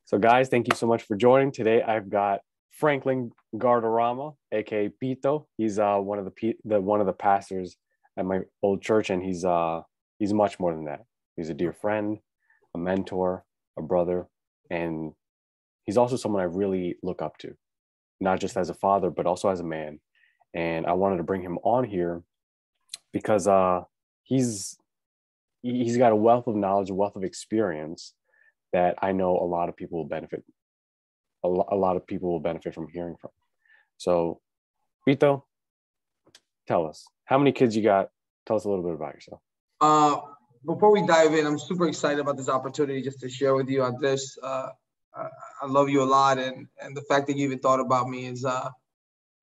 So, guys, thank you so much for joining. Today, I've got Franklin Guardarrama, aka Pito. He's one of the pastors at my old church, and he's much more than that. He's a dear friend, a mentor, a brother, and he's also someone I really look up to, not just as a father, but also as a man. And I wanted to bring him on here because he's got a wealth of knowledge, a wealth of experience that I know a lot of people will benefit. A lot of people will benefit from hearing from. So, Pito, tell us, how many kids you got? Tell us a little bit about yourself. Before we dive in, I'm super excited about this opportunity just to share with you on this. I love you a lot, and the fact that you even thought about me is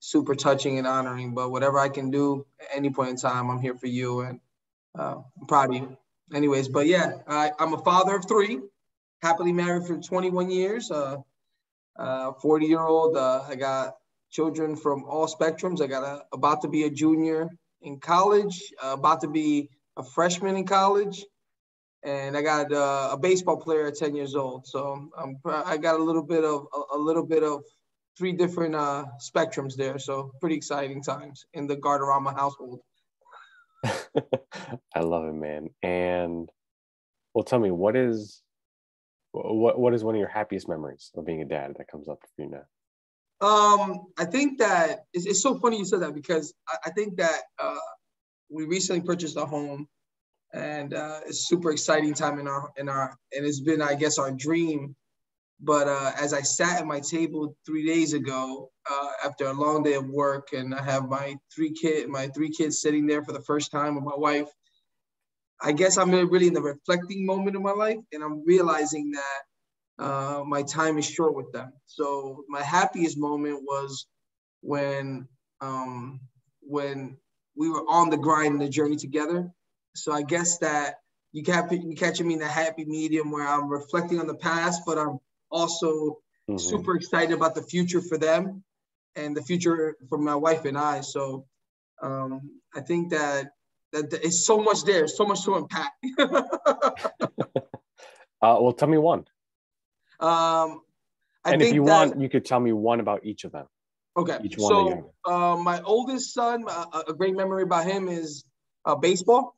super touching and honoring. But whatever I can do at any point in time, I'm here for you, and I'm proud of you. Anyways, but yeah, I'm a father of three, happily married for 21 years, 40-year-old. I got children from all spectrums. I got about to be a junior in college, about to be a freshman in college, and I got a baseball player at 10 years old. So I got a little bit of three different spectrums there. So pretty exciting times in the Guardarrama household. I love it, man. And well, tell me, what is one of your happiest memories of being a dad that comes up for you now? I think that it's so funny you said that, because I think that we recently purchased a home, and it's a super exciting time in our and it's been, I guess, our dream. But as I sat at my table 3 days ago, after a long day of work, and I have my three kids sitting there for the first time with my wife, I guess I'm really in the reflecting moment of my life, and I'm realizing that my time is short with them. So my happiest moment was when we were on the grind and the journey together. So I guess that you catching me in the happy medium where I'm reflecting on the past, but I'm also super excited about the future for them and the future for my wife and I. So I think that it's so much there, so much to unpack. Well, tell me one. If you want, you could tell me one about each of them. Okay. Each one. So my oldest son, a great memory about him is baseball.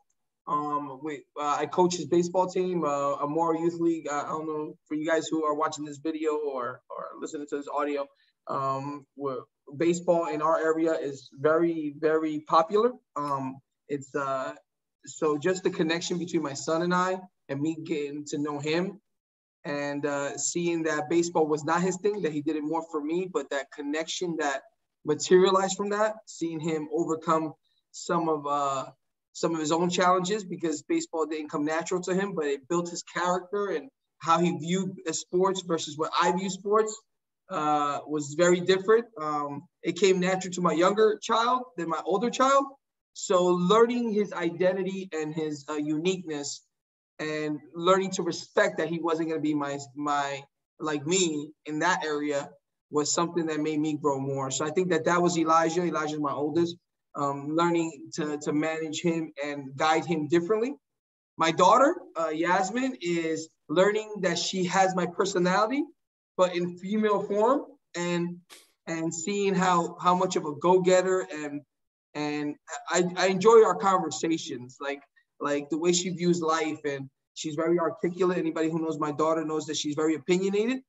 I coach his baseball team, Amora Youth League. I don't know, for you guys who are watching this video or listening to this audio, baseball in our area is very, very popular. It's so just the connection between my son and I, and me getting to know him, and seeing that baseball was not his thing, that he did it more for me, but that connection that materialized from that, seeing him overcome some of his own challenges, because baseball didn't come natural to him, but it built his character, and how he viewed sports versus what I view sports was very different. It came natural to my younger child than my older child. So learning his identity and his uniqueness, and learning to respect that he wasn't going to be my like me in that area, was something that made me grow more. So I think that was Elijah. Elijah's my oldest. Learning to manage him and guide him differently. My daughter, Yasmin, is learning that she has my personality, but in female form, and seeing how much of a go-getter, and I enjoy our conversations, like the way she views life, and she's very articulate. Anybody who knows my daughter knows that she's very opinionated,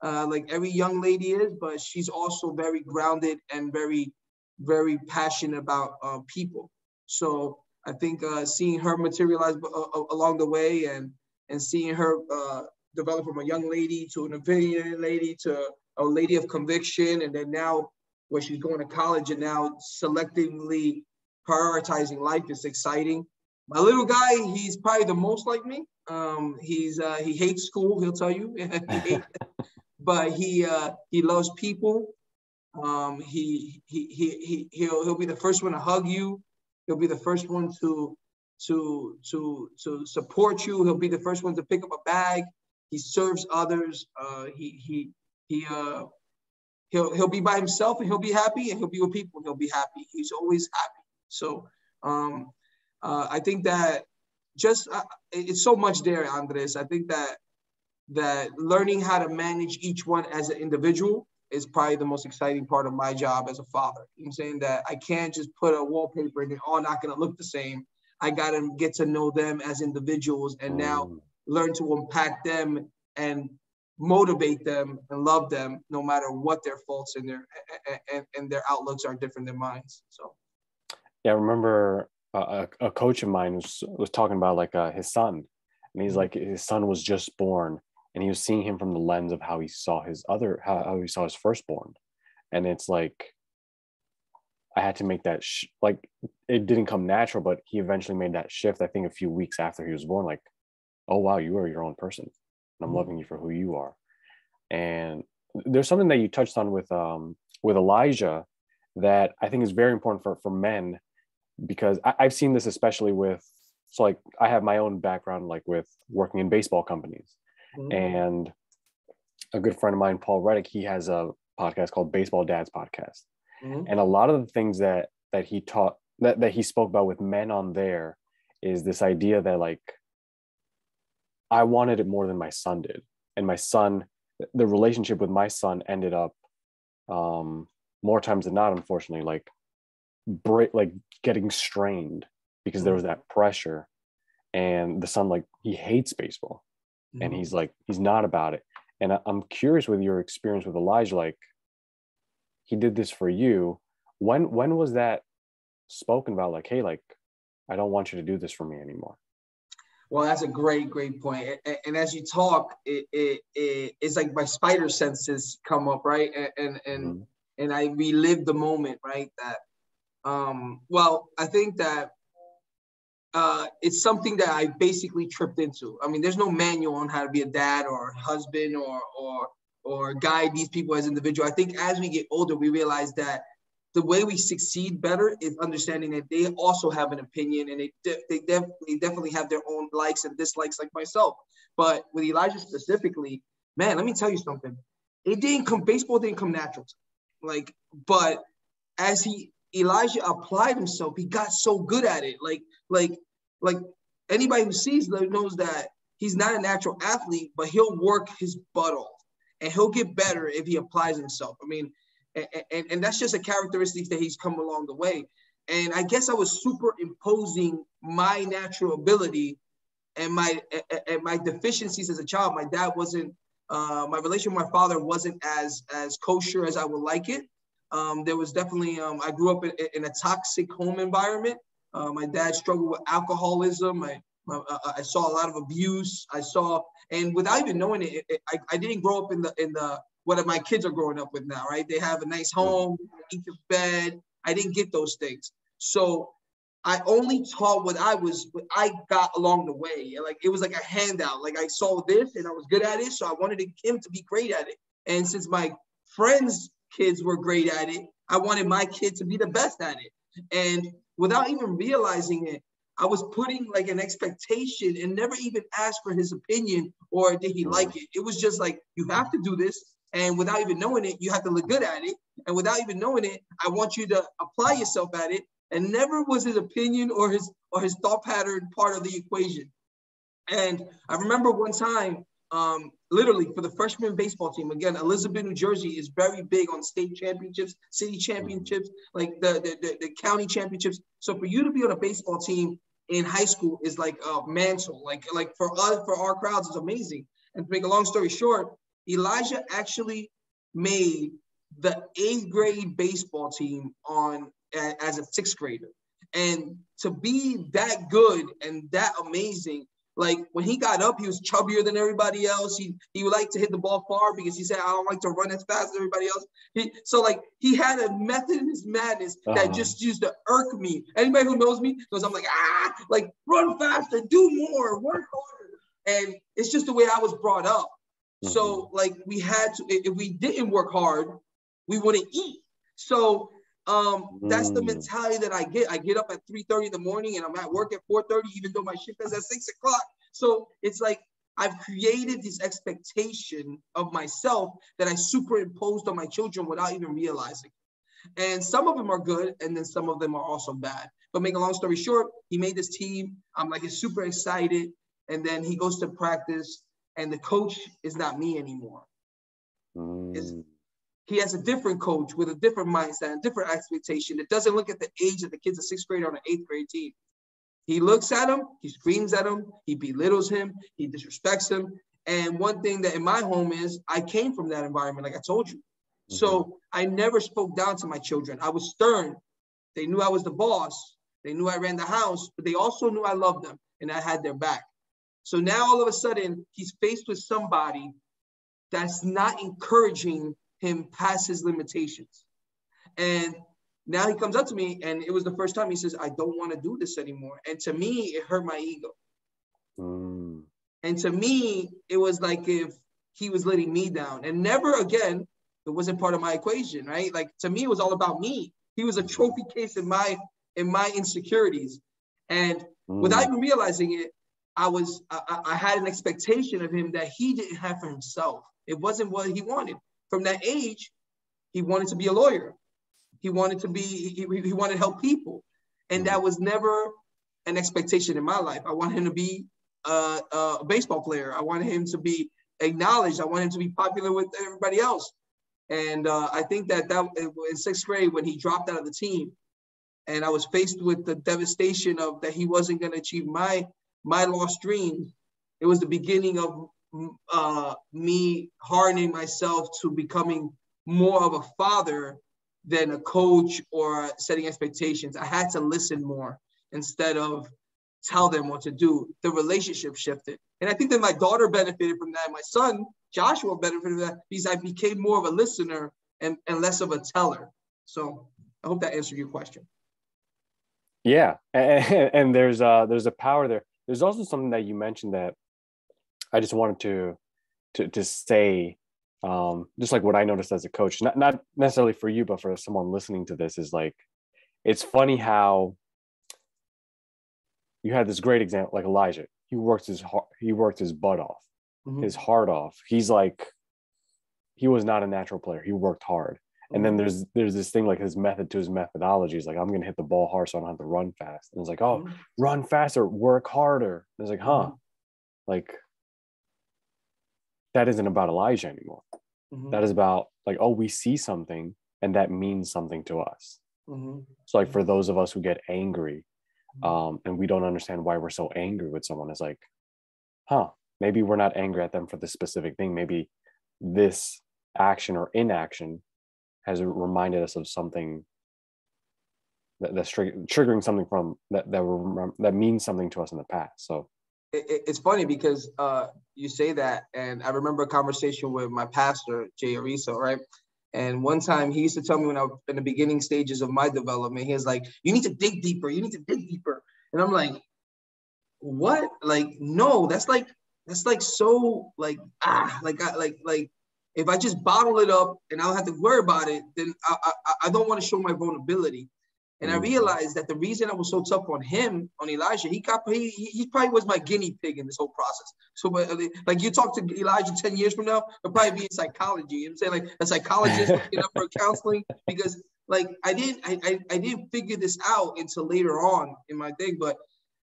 like every young lady is, but she's also very grounded and very, very passionate about people. So I think seeing her materialize along the way, and seeing her develop from a young lady to an opinionated lady to a lady of conviction, and then now where she's going to college and now selectively prioritizing life is exciting. My little guy, he's probably the most like me. He hates school, he'll tell you, but he loves people. He'll be the first one to hug you. He'll be the first one to support you. He'll be the first one to pick up a bag. He serves others. He'll be by himself and he'll be happy, and he'll be with people and he'll be happy. He's always happy. So I think that it's so much there, Andres. I think that that learning how to manage each one as an individual is probably the most exciting part of my job as a father. I'm saying that I can't just put a wallpaper and they're all not going to look the same. I got to get to know them as individuals and now learn to unpack them and motivate them and love them no matter what their faults and their outlooks are different than mine. So yeah, I remember a coach of mine was talking about like his son, and he's like, his son was just born and he was seeing him from the lens of how he saw how he saw his firstborn. And it's like, I had to make that like, it didn't come natural, but he eventually made that shift. I think a few weeks after he was born, like, oh wow, you are your own person and I'm loving you for who you are. And there's something that you touched on with Elijah that I think is very important for men, because I've seen this especially so like I have my own background, like with working in baseball companies. And a good friend of mine, Paul Reddick, he has a podcast called Baseball Dads Podcast. And a lot of the things that he taught, that he spoke about with men on there, is this idea that like, I wanted it more than my son did. And the relationship with my son ended up more times than not, unfortunately, like getting strained because there was that pressure. And the son, like, he hates baseball. And he's like, he's not about it. And I'm curious with your experience with Elijah, like, he did this for you. When was that spoken about? Like, hey, like, I don't want you to do this for me anymore. Well, that's a great point. And as you talk, it's like my spider senses come up, right? And I relive the moment, right? That, well, I think that it's something that I basically tripped into. I mean, there's no manual on how to be a dad or a husband or guide these people as individuals. I think as we get older, we realize that the way we succeed better is understanding that they also have an opinion and they definitely have their own likes and dislikes like myself. But with Elijah specifically, man, let me tell you something. Baseball didn't come natural. But as Elijah applied himself, he got so good at it. Like anybody who sees knows that he's not a natural athlete, but he'll work his butt off and he'll get better if he applies himself. I mean, and that's just a characteristic that he's come along the way. And I guess I was superimposing my natural ability and my deficiencies as a child. My dad wasn't, my relationship with my father wasn't as kosher as I would like it. There was definitely, I grew up in a toxic home environment. My dad struggled with alcoholism. I saw a lot of abuse. And without even knowing it, I didn't grow up in the what my kids are growing up with now, right? They have a nice home, eat your bed. I didn't get those things. So I only taught what I got along the way. Like, it was like a handout. Like, I saw this and I was good at it. So I wanted him to be great at it. And since my friends' kids were great at it, I wanted my kid to be the best at it. And without even realizing it, I was putting like an expectation and never even asked for his opinion or did he like it. It was just like, you have to do this. And without even knowing it, you have to look good at it. And without even knowing it, I want you to apply yourself at it. And never was his opinion or his thought pattern part of the equation. And I remember one time, literally for the freshman baseball team, again, Elizabeth, New Jersey is very big on state championships, city championships, like the county championships. So for you to be on a baseball team in high school is like a mantle. Like for our crowds, it's amazing. And to make a long story short, Elijah actually made the 8th grade baseball team as a 6th grader. And to be that good and that amazing, like when he got up, he was chubbier than everybody else. He would like to hit the ball far because he said, I don't like to run as fast as everybody else. So he had a method in his madness that just used to irk me. Anybody who knows me knows I'm like run faster, do more, work harder. And it's just the way I was brought up. So like we had to, if we didn't work hard, we wouldn't eat. So that's the mentality that I get. I get up at 3:30 in the morning and I'm at work at 4:30, even though my shift is at 6 o'clock. So it's like I've created this expectation of myself that I superimposed on my children without even realizing. And some of them are good, and then some of them are also bad. But make a long story short, he made this team. I'm like super excited. And then he goes to practice. and the coach is not me anymore. Mm. He has a different coach with a different mindset, a different expectation. It doesn't look at the age of the kid's a 6th grader on an 8th grade team. He looks at him, he screams at him, he belittles him, he disrespects him. And one thing that in my home is I came from that environment, like I told you. Mm-hmm. So I never spoke down to my children. I was stern. They knew I was the boss. They knew I ran the house, but they also knew I loved them and I had their back. So now all of a sudden he's faced with somebody that's not encouraging him past his limitations. And now he comes up to me, and it was the first time he says, I don't want to do this anymore. And to me, it hurt my ego. Mm. And to me, it was like if he was letting me down. And never again, it wasn't part of my equation, right? Like, to me, it was all about me. He was a trophy case in my insecurities. And without even realizing it, I had an expectation of him that he didn't have for himself. It wasn't what he wanted. From that age, he wanted to be a lawyer. He wanted to be, he wanted to help people. And that was never an expectation in my life. I wanted him to be a baseball player. I wanted him to be acknowledged. I wanted him to be popular with everybody else. And I think that in 6th grade, when he dropped out of the team, and I was faced with the devastation of that he wasn't going to achieve my lost dreams, it was the beginning of me hardening myself to becoming more of a father than a coach or setting expectations. I had to listen more instead of tell them what to do. The relationship shifted. And I think that my daughter benefited from that. My son, Joshua, benefited from that because I became more of a listener and less of a teller. So I hope that answered your question. Yeah. And there's a power there. There's also something that you mentioned that I just wanted to say, just like what I noticed as a coach, not necessarily for you, but for someone listening to this, is like, it's funny how you had this great example, like Elijah. He worked his butt off, his heart off. He's like, he was not a natural player. He worked hard. And then there's this thing, like his method to his methodology is like, I'm going to hit the ball hard so I don't have to run fast. And it's like, oh, run faster, work harder. And it's like, like, that isn't about Elijah anymore. That is about like, oh, we see something and that means something to us. So like for those of us who get angry and we don't understand why we're so angry with someone, it's like, maybe we're not angry at them for this specific thing. Maybe this action or inaction has reminded us of something that's triggering something from that means something to us in the past. So it's funny because you say that, and I remember a conversation with my pastor, Jay Ariso, right? And one time he used to tell me when I was in the beginning stages of my development, he was like, you need to dig deeper. You need to dig deeper. And I'm like, what? Like, no, that's like so like, if I just bottle it up and I don't have to worry about it, then I don't want to show my vulnerability. And I realized that the reason I was so tough on him, on Elijah, he probably was my guinea pig in this whole process. So, like you talk to Elijah 10 years from now, he'll probably be in psychology. You know what I'm saying? Like a psychologist looking up for counseling, because like I didn't figure this out until later on in my thing. But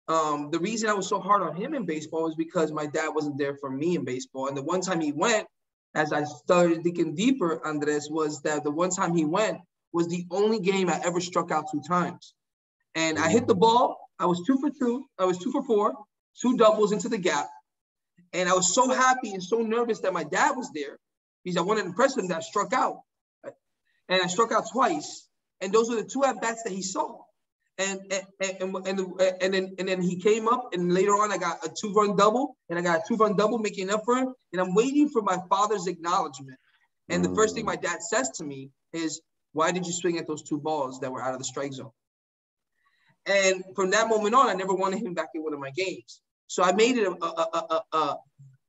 the reason I was so hard on him in baseball was because my dad wasn't there for me in baseball. And the one time he went, as I started digging deeper, Andres, was that the one time he went was the only game I ever struck out 2 times. And I hit the ball. I was 2 for 2. I was 2 for 4, 2 doubles into the gap. And I was so happy and so nervous that my dad was there because I wanted to impress him that I struck out. And I struck out twice. And those were the 2 at-bats that he saw. And then he came up, and later on I got a 2-run double, and I got a 2-run double making up for him. And I'm waiting for my father's acknowledgement. And the first thing my dad says to me is, why did you swing at those 2 balls that were out of the strike zone? And from that moment on, I never wanted him back in one of my games. So I made it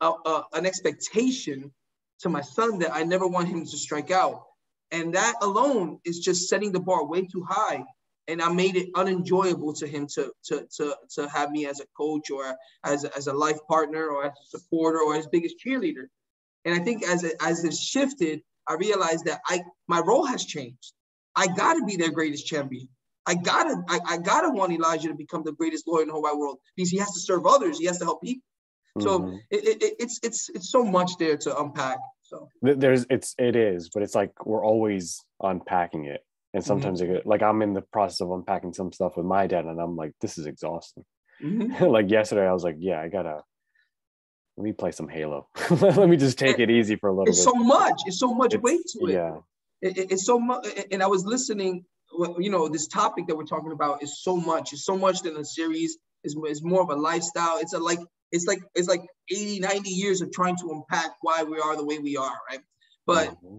an expectation to my son that I never want him to strike out. And that alone is just setting the bar way too high. And I made it unenjoyable to him to have me as a coach or as a life partner or as a supporter or his biggest cheerleader. And I think as it shifted, I realized that my role has changed. I got to be their greatest champion. I gotta want Elijah to become the greatest lawyer in the whole wide world because he has to serve others. He has to help people. So Mm-hmm. it's so much there to unpack. So It is, but it's like we're always unpacking it. And sometimes mm-hmm. like I'm in the process of unpacking some stuff with my dad, and I'm like, this is exhausting. Mm-hmm. Like yesterday, I was like, yeah, I gotta let me play some Halo. Let me just take it easy for a little It's bit. so much. It's so much weight It's to it. yeah. It's so much. And I was listening. You know, this topic that we're talking about is so much. It's so much than a series. It's more of a lifestyle. It's like 80, 90 years of trying to unpack why we are the way we are, right? But Mm-hmm.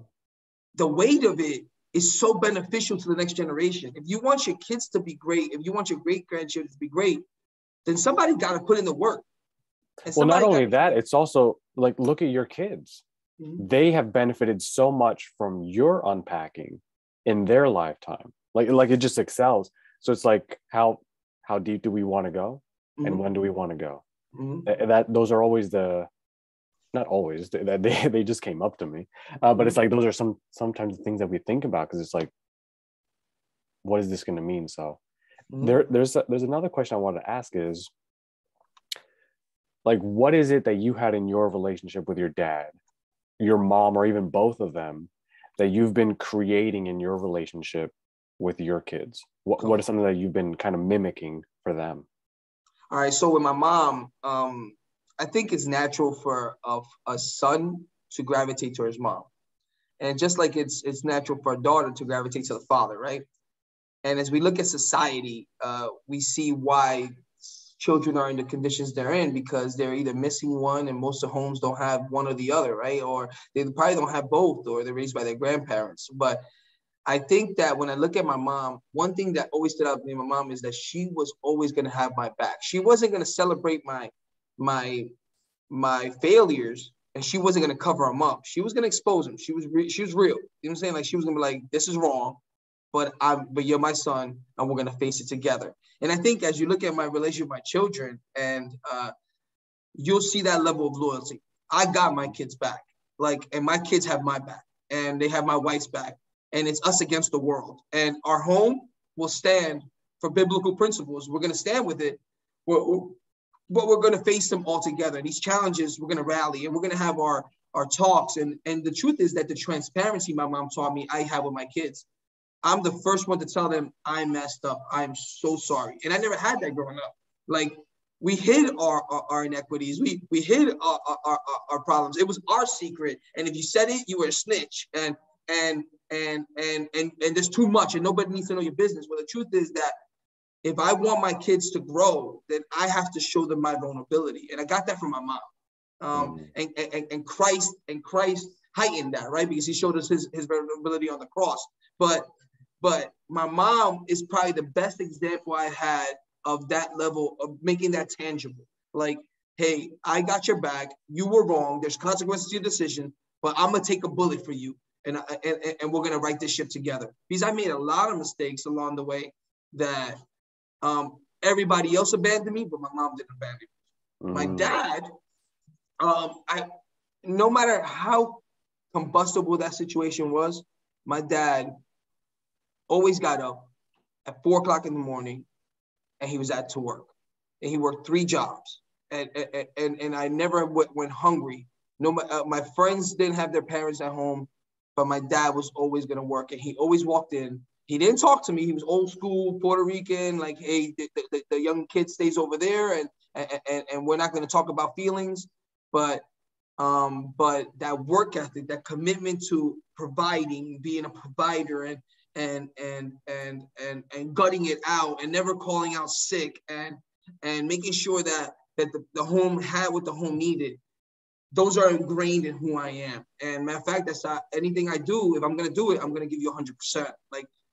the weight of it is so beneficial to the next generation. If you want your kids to be great, if you want your great grandchildren to be great, then somebody got to put in the work. And Well, not somebody got only to. that, it's also like look at your kids. Mm-hmm. They have benefited so much from your unpacking in their lifetime. Like it just excels. So it's like how deep do we want to go, and when do we want to go? Mm-hmm. That those are always the not always that they just came up to me, but it's Mm-hmm. like those are sometimes the things that we think about because it's like what is this going to mean? So Mm-hmm. there's another question I wanted to ask is like what is it that you had in your relationship with your dad, your mom, or even both of them that you've been creating in your relationship with your kids? What is Okay. something that you've been kind of mimicking for them? All right. So with my mom, I think it's natural for a son to gravitate to his mom, and just like it's natural for a daughter to gravitate to the father, right? And as we look at society, we see why children are in the conditions they're in because they're either missing one, and most of the homes don't have one or the other, right? Or they probably don't have both, or they're raised by their grandparents. But I think that when I look at my mom, one thing that always stood out to me, my mom, is that she was always going to have my back. She wasn't going to celebrate my my failures, and she wasn't going to cover them up. She was going to expose them. She was real. You know what I'm saying? Like she was going to be like, "This is wrong, but you're my son, and we're going to face it together." And I think as you look at my relationship with my children, and you'll see that level of loyalty. I got my kids back, like, and my kids have my back, and they have my wife's back, and it's us against the world. And our home will stand for biblical principles. We're going to stand with it, but we're going to face them all together. These challenges, we're going to rally, and we're going to have our talks. And the truth is that the transparency my mom taught me, I have with my kids. I'm the first one to tell them I messed up. I'm so sorry. And I never had that growing up. Like we hid our inequities. We hid our problems. It was our secret. And if you said it, you were a snitch. And there's too much and nobody needs to know your business. Well, the truth is that if I want my kids to grow, then I have to show them my vulnerability. And I got that from my mom. Mm-hmm. And Christ heightened that, right? Because he showed us his vulnerability on the cross. But my mom is probably the best example I had of that level of making that tangible. Like, hey, I got your back. You were wrong. There's consequences to your decision, but I'm gonna take a bullet for you, and we're gonna right this ship together. Because I made a lot of mistakes along the way that everybody else abandoned me, but my mom didn't abandon me. My Mm-hmm. dad, I no matter how combustible that situation was, my dad always got up at 4 o'clock in the morning and he was at to work. And he worked 3 jobs. And I never went hungry. No, my friends didn't have their parents at home, but my dad was always going to work. And he always walked in. He didn't talk to me. He was old school Puerto Rican, like, hey, the young kid stays over there, and we're not going to talk about feelings. But that work ethic, that commitment to providing, being a provider, and gutting it out, and never calling out sick, and making sure that the home had what the home needed. Those are ingrained in who I am. And matter of fact, that's not anything I do. If I'm gonna do it, I'm gonna give you 100%.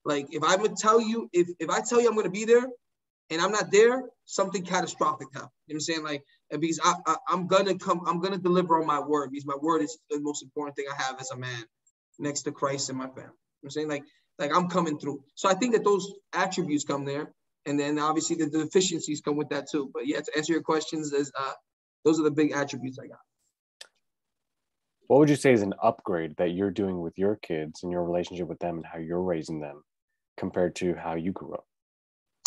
Like if I would tell you, if I tell you I'm gonna be there, and I'm not there, something catastrophic happened. You know what I'm saying? Like, because I'm gonna deliver on my word, because my word is the most important thing I have as a man, next to Christ and my family. You know what I'm saying? Like I'm coming through. So I think that those attributes come there, and then obviously the deficiencies come with that too. But yeah, to answer your questions, those are the big attributes I got. What would you say is an upgrade that you're doing with your kids and your relationship with them and how you're raising them compared to how you grew up?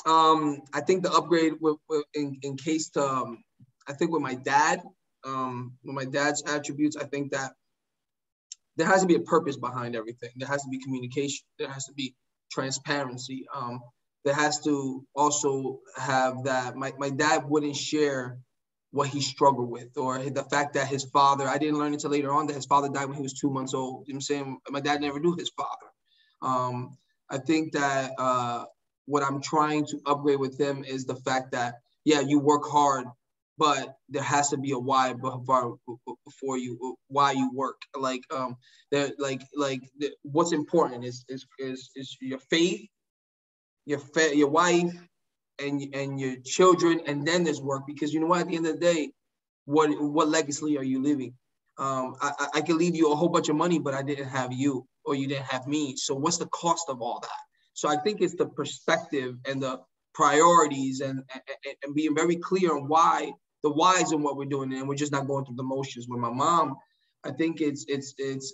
I think the upgrade in case I think with my dad, with my dad's attributes, I think that there has to be a purpose behind everything. There has to be communication. There has to be transparency. There has to also have that. My dad wouldn't share what he struggled with, or the fact that his father, I didn't learn until later on that his father died when he was 2 months old. You know what I'm saying? My dad never knew his father. I think that what I'm trying to upgrade with him is the fact that, yeah, you work hard, but there has to be a why before you, why you work. Like, what's important is your faith, your wife, and your children, and then there's work. Because you know what, at the end of the day, what legacy are you leaving? I could leave you a whole bunch of money, but I didn't have you, or you didn't have me. So what's the cost of all that? So I think it's the perspective and the priorities, and being very clear on why, the whys in what we're doing, and we're just not going through the motions. With my mom, I think it's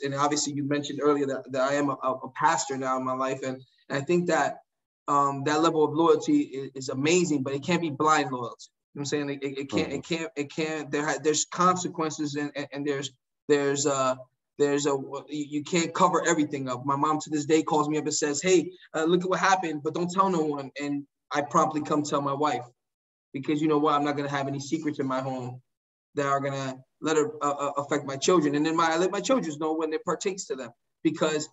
and obviously you mentioned earlier that I am a pastor now in my life, and I think that that level of loyalty is amazing, but it can't be blind loyalty. You know what I'm saying? It can't. There's consequences, and there's you can't cover everything up. My mom to this day calls me up and says, "Hey, look at what happened, but don't tell no one." And I promptly come tell my wife, because you know what, I'm not gonna have any secrets in my home that are gonna let her affect my children. And then I let my children know when it partakes to them, because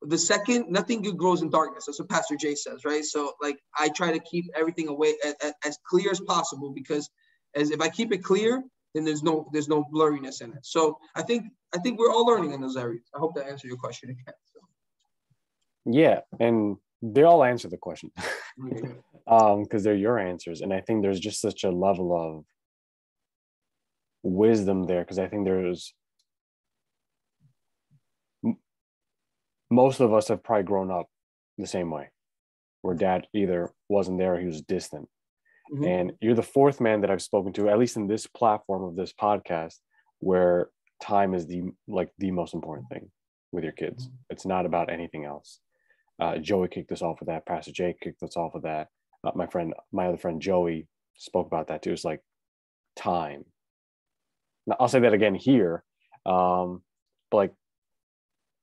the second, nothing good grows in darkness. That's what Pastor Jay says, right? So like, I try to keep everything away as clear as possible, because as if I keep it clear, then there's no blurriness in it. So I think we're all learning in those areas. I hope that answered your question again. So. Yeah, and they all answer the question because they're your answers, and I think there's just such a level of wisdom there, because I think there's most of us have probably grown up the same way, where dad either wasn't there or he was distant. Mm-hmm. And you're the fourth man that I've spoken to, at least in this platform of this podcast, where time is the most important thing with your kids. Mm-hmm. It's not about anything else. Joey kicked us off with that. Pastor Jay kicked us off with that. My other friend Joey spoke about that too. It's like time. Now, I'll say that again here. But like,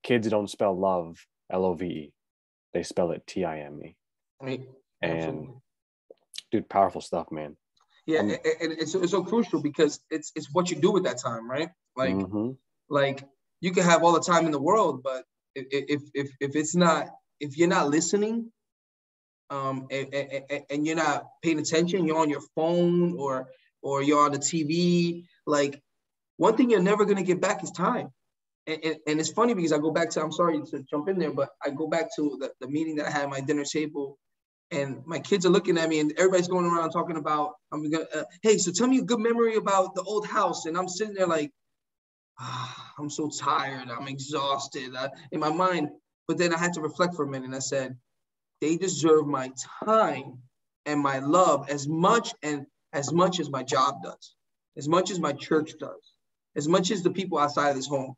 kids don't spell love Love. They spell it Time. Right. And absolutely. Dude, powerful stuff, man. Yeah, and it's so crucial, because it's what you do with that time, right? Like, mm-hmm. like you can have all the time in the world, but if you're not listening, and you're not paying attention, you're on your phone or you're on the TV. Like, one thing you're never gonna get back is time. And it's funny, because I go back to, I'm sorry to jump in there, but I go back to the meeting that I had at my dinner table, and my kids are looking at me, and everybody's going around talking about, hey, so tell me a good memory about the old house. And I'm sitting there like, I'm so tired, I'm exhausted in my mind. But then I had to reflect for a minute, and I said, they deserve my time and my love as much as my job does, as much as my church does, as much as the people outside of this home.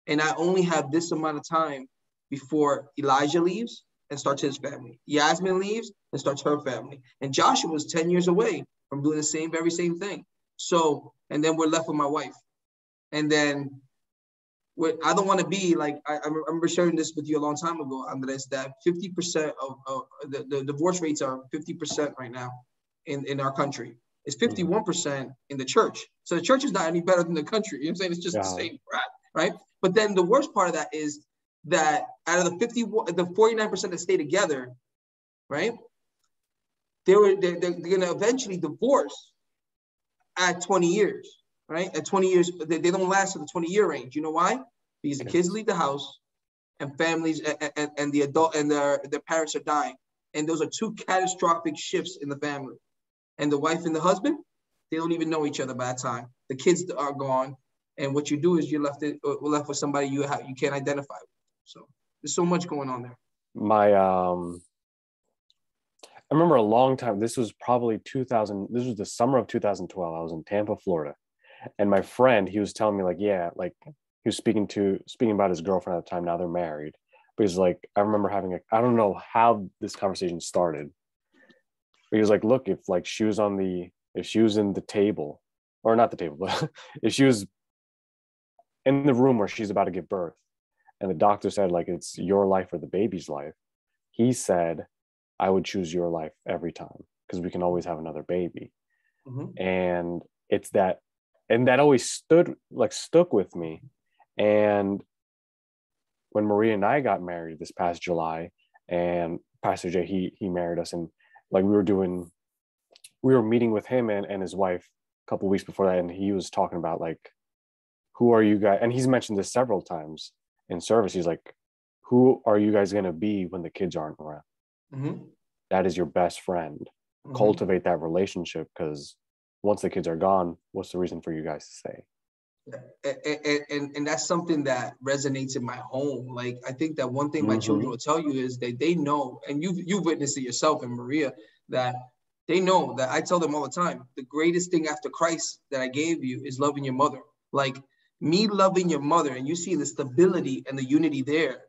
And I only have this amount of time before Elijah leaves and starts his family. Yasmin leaves and starts her family. And Joshua was 10 years away from doing the very same thing. So, and then we're left with my wife. And then I don't want to be like, I remember sharing this with you a long time ago, Andres, that 50% of the divorce rates are 50% right now in our country. It's 51% in the church. So the church is not any better than the country. You know what I'm saying? It's just the same crap, right? But then the worst part of that is that out of the 49% that stay together, right? They're going to eventually divorce at 20 years, right? At 20 years, they don't last in the 20-year range. You know why? Because the kids leave the house, and families and the adult and their parents are dying. And those are two catastrophic shifts in the family. And the wife and the husband, they don't even know each other by that time. The kids are gone. And what you do is you're left with somebody you can't identify with. So there's so much going on there. I remember a long time. This was probably 2000. This was the summer of 2012. I was in Tampa, Florida, and my friend, he was telling me like, yeah, like he was speaking about his girlfriend at the time. Now they're married, but he's like, I remember having I don't know how this conversation started, but he was like, look, if she was in the table, or not the table, but if she was in the room where she's about to give birth, and the doctor said like it's your life or the baby's life, he said, I would choose your life every time because we can always have another baby. And it's that, and that always stuck with me. And when Maria and I got married this past July, and Pastor Jay, he married us, and like we were meeting with him and his wife a couple of weeks before that, and he was talking about like, who are you guys? And he's mentioned this several times in service. He's like, who are you guys going to be when the kids aren't around? That is your best friend. Cultivate that relationship, because once the kids are gone, what's the reason for you guys to stay? And that's something that resonates in my home. Like, I think that one thing my children will tell you is that they know, and you've witnessed it yourself and Maria, that they know that I tell them all the time, the greatest thing after Christ that I gave you is loving your mother. Like, me loving your mother, and you see the stability and the unity there.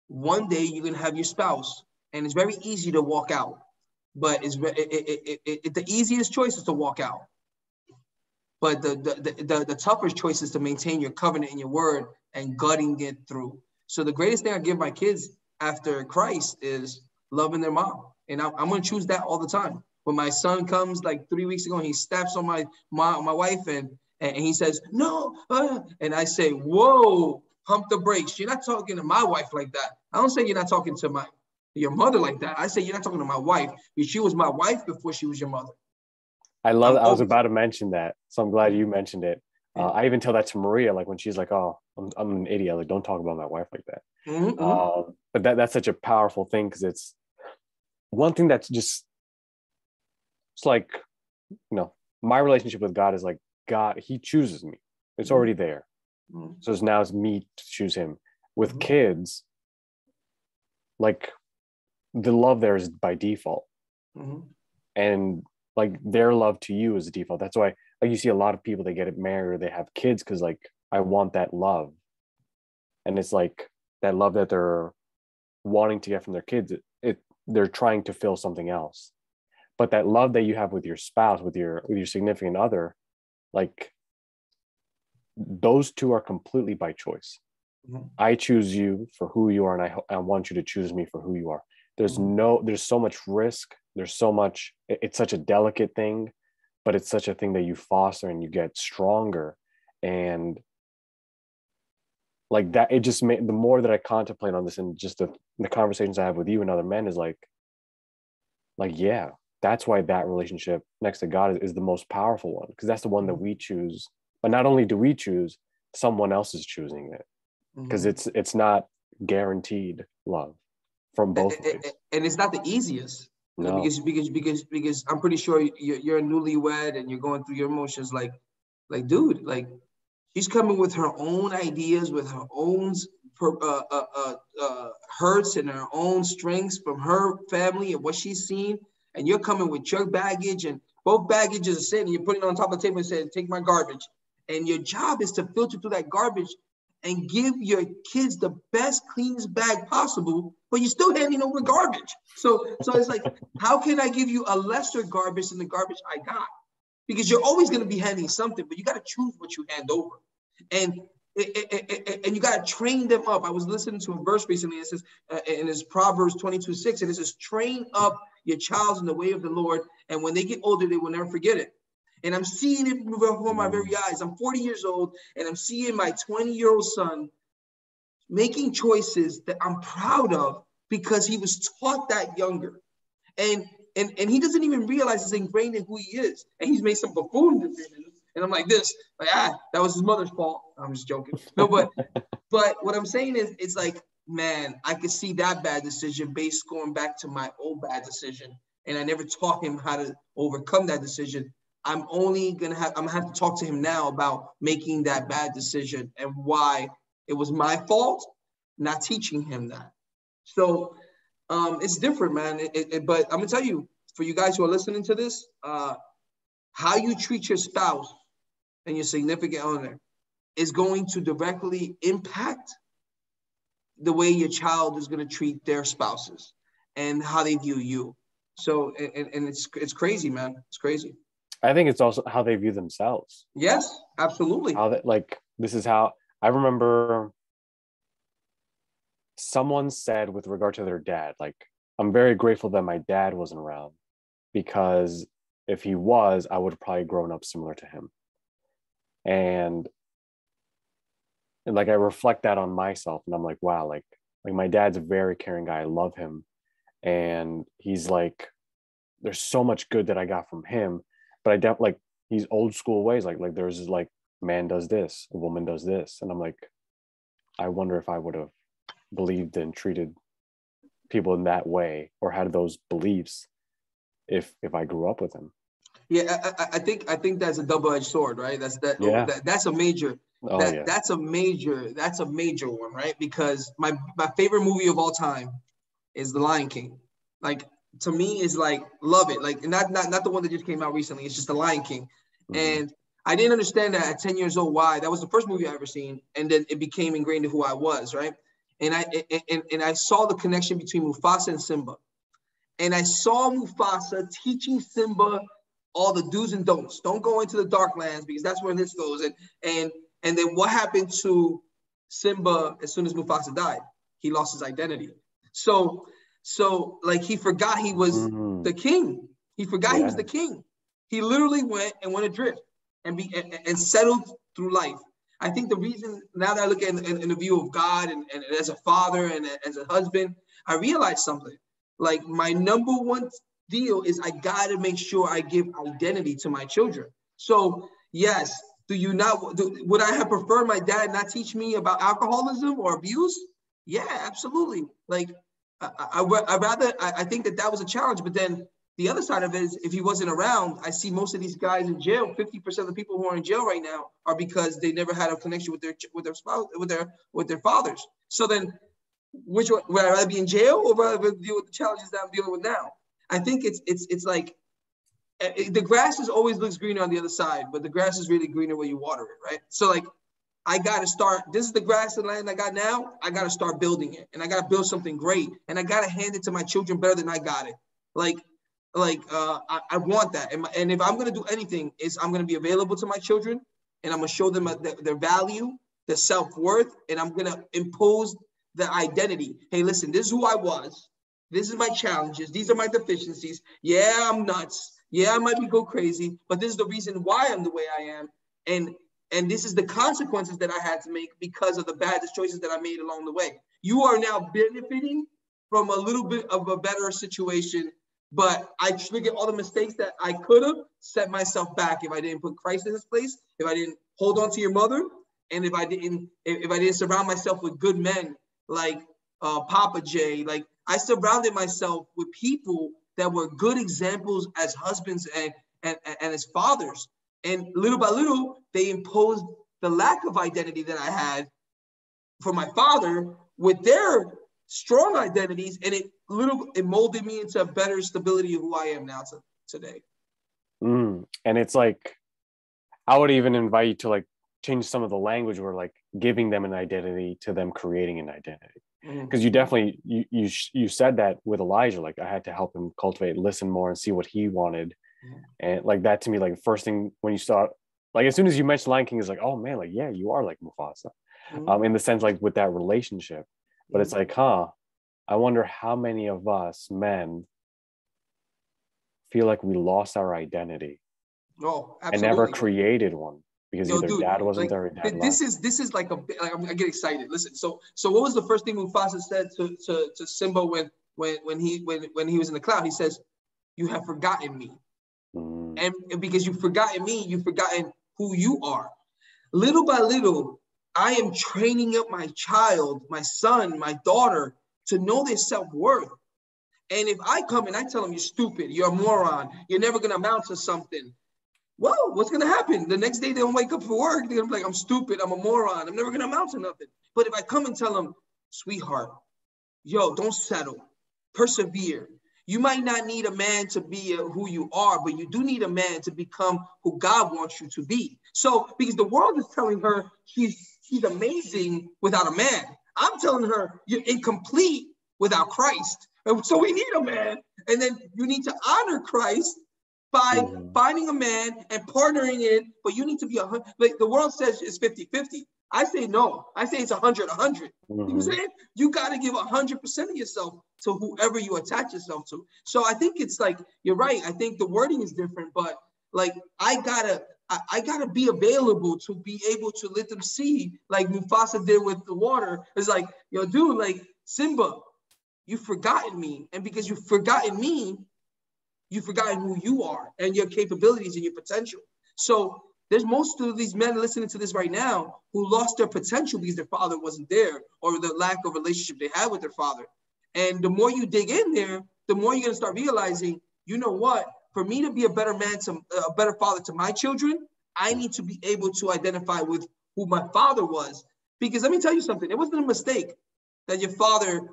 One day you're gonna have your spouse, and it's very easy to walk out, but the easiest choice is to walk out. But the toughest choice is to maintain your covenant and your word and gutting it through. So the greatest thing I give my kids after Christ is loving their mom, and I'm gonna choose that all the time. When my son comes like 3 weeks ago, and he steps on my wife, and he says, no, and I say, whoa, pump the brakes. You're not talking to my wife like that. I don't say you're not talking to your mother like that. I say you're not talking to my wife, because she was my wife before she was your mother. I love it. I was about to mention that, so I'm glad you mentioned it. I even tell that to Maria, like when she's like, oh, I'm an idiot. Like, don't talk about my wife like that. But that's such a powerful thing, because it's one thing that's just, it's like, my relationship with God is like, God, he chooses me. It's already there. So now it's me to choose him. With kids, like the love there is by default. And like their love to you is the default. That's why like you see a lot of people, they get married or they have kids because like, I want that love. And it's like that love that they're wanting to get from their kids, they're trying to fill something else. But that love that you have with your spouse, with your significant other, like those two are completely by choice. I choose you for who you are, and I want you to choose me for who you are. There's so much risk. There's so much, it's such a delicate thing, but it's such a thing that you foster and you get stronger. And like that, it just made, the more that I contemplate on this and just the conversations I have with you and other men is like, yeah, that's why that relationship next to God is the most powerful one, because that's the one that we choose. But not only do we choose, someone else is choosing it, because it's not guaranteed love from both ways. And it's not the easiest. No. Because I'm pretty sure you're newlywed and you're going through your emotions. Like, dude, like she's coming with her own ideas, with her own hurts and her own strengths from her family and what she's seen. And you're coming with your baggage, and both baggages are sitting, and you're putting it on top of the table and saying, take my garbage. And your job is to filter through that garbage and give your kids the best, cleanest bag possible, but you're still handing over garbage. So it's like, how can I give you a lesser garbage than the garbage I got? Because you're always going to be handing something, but you got to choose what you hand over. And you got to train them up. I was listening to a verse recently. It says, and it's Proverbs 22:6, and it says, train up your child in the way of the Lord, and when they get older, they will never forget it. And I'm seeing it before my very eyes. I'm 40 years old, and I'm seeing my 20-year-old son making choices that I'm proud of because he was taught that younger. And he doesn't even realize it's ingrained in who he is. And he's made some buffoon decisions. And I'm like this, like, that was his mother's fault. I'm just joking. No, but what I'm saying is, it's like, man, I could see that bad decision based going back to my old bad decision. And I never taught him how to overcome that decision. I'm gonna have to talk to him now about making that bad decision and why it was my fault, not teaching him that. So it's different, man. But I'm gonna tell you, for you guys who are listening to this, how you treat your spouse and your significant other is going to directly impact the way your child is going to treat their spouses and how they view you. So, and it's crazy, man. It's crazy. I think it's also how they view themselves. Yes, absolutely. How that, like, this is how I remember someone said with regard to their dad, like, I'm very grateful that my dad wasn't around, because if he was, I would have probably grown up similar to him. And like I reflect that on myself, and I'm like, wow, like my dad's a very caring guy. I love him. And he's like, there's so much good that I got from him, but I don't like, he's old school ways. Like there's like, man does this, a woman does this. And I'm like, I wonder if I would have believed and treated people in that way, or had those beliefs, if I grew up with him. Yeah, I think that's a double-edged sword, right? Yeah. That's a major Oh yeah. that's a major one, right? Because my favorite movie of all time is The Lion King. Like, to me, is like, love it. Like, not the one that just came out recently. It's just The Lion King. Mm-hmm. And I didn't understand that at 10 years old why. That was the first movie I ever seen, and then it became ingrained in who I was, right? And I saw the connection between Mufasa and Simba. And I saw Mufasa teaching Simba all the do's and don'ts. Don't go into the dark lands, because that's where this goes. And then what happened to Simba as soon as Mufasa died? He lost his identity. So like, he forgot he was Mm-hmm. the king. He forgot he was Yeah. the king. He literally went adrift and settled through life. I think the reason, now that I look at in the view of God, and as a father and as a husband, I realized something. Like, my number one deal is, I got to make sure I give identity to my children. So yes, would I have preferred my dad not teach me about alcoholism or abuse? Yeah, absolutely. Like, I think that was a challenge. But then the other side of it is, if he wasn't around, I see most of these guys in jail. 50% of the people who are in jail right now are because they never had a connection with their spouse, with their fathers. So then, which one would I rather be in jail, or rather deal with the challenges that I'm dealing with now? I think it's like, the grass is always looks greener on the other side, but the grass is really greener when you water it, right? So like, I got to start. This is the grass and land I got now. I got to start building it, and I got to build something great, and I got to hand it to my children better than I got it. I want that, and if I'm gonna do anything, is I'm gonna be available to my children, and I'm gonna show them their value, their self-worth, and I'm gonna impose the identity. Hey, listen, this is who I was. This is my challenges. These are my deficiencies. Yeah, I'm nuts. Yeah, I might go crazy, but this is the reason why I'm the way I am, and this is the consequences that I had to make because of the bad choices that I made along the way. You are now benefiting from a little bit of a better situation, but I triggered all the mistakes that I could have set myself back if I didn't put Christ in his place, if I didn't hold on to your mother, and if I didn't surround myself with good men like Papa J. Like, I surrounded myself with people that were good examples as husbands and as fathers. And little by little, they imposed the lack of identity that I had for my father with their strong identities, and it molded me into a better stability of who I am now today. And it's like, I would even invite you to like change some of the language, where like giving them an identity to them creating an identity. Because you definitely you said that with Elijah, like, I had to help him cultivate, listen more, and see what he wanted. And like, that to me, like, first thing when you start, like, as soon as you mentioned Lion King, is like, oh man, like, yeah, you are like Mufasa, in the sense, like, with that relationship. But it's like, I wonder how many of us men feel like we lost our identity and never Absolutely. created one, because either Dude, dad wasn't like, there or dad this left. is like I get excited. Listen, so what was the first thing Mufasa said to Simba when he was in the cloud? He says, "You have forgotten me." And because you've forgotten me, you've forgotten who you are. Little by little, I am training up my child, my son, my daughter, to know their self-worth. And if I come and I tell them, you're stupid, you're a moron, you're never going to amount to something, well, what's going to happen? The next day they don't wake up for work. They're going to be like, I'm stupid, I'm a moron, I'm never going to amount to nothing. But if I come and tell them, sweetheart, yo, don't settle, persevere. You might not need a man to be who you are, but you do need a man to become who God wants you to be. So, because the world is telling her she's amazing without a man. I'm telling her you're incomplete without Christ. And so we need a man. And then you need to honor Christ by finding a man and partnering in, but you need to be like the world says it's 50-50. I say no. I say it's 100-100. You know what I'm saying? You got to give 100% of yourself to whoever you attach yourself to. So I think it's like, you're right. I think the wording is different, but like I gotta be available to be able to let them see, like Mufasa did with the water. It's like, yo, dude, like Simba, you've forgotten me. And because you've forgotten me, you've forgotten who you are and your capabilities and your potential. So there's most of these men listening to this right now who lost their potential because their father wasn't there, or the lack of relationship they had with their father. And the more you dig in there, the more you're going to start realizing, you know what? For me to be a better man, a better father to my children, I need to be able to identify with who my father was. Because let me tell you something. It wasn't a mistake that your father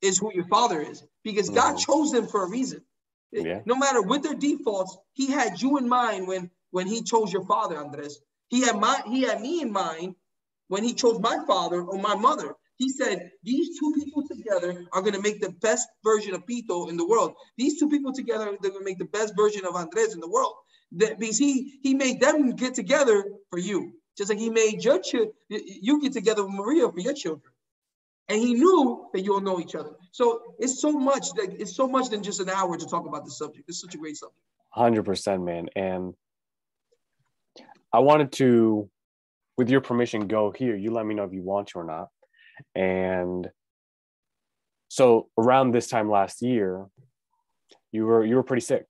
is who your father is, because God chose them for a reason. Yeah. No matter what their defaults, he had you in mind when he chose your father, Andres. He had me in mind when he chose my father or my mother. He said, these two people together are going to make the best version of Pito in the world. These two people together are going to make the best version of Andres in the world. Because he made them get together for you. Just like he made you get together with Maria for your children. And he knew that you'll know each other. So it's so much than just an hour to talk about the subject. It's such a great subject. 100%, man. And I wanted to, with your permission, go here. You let me know if you want to or not. And so around this time last year, you were pretty sick.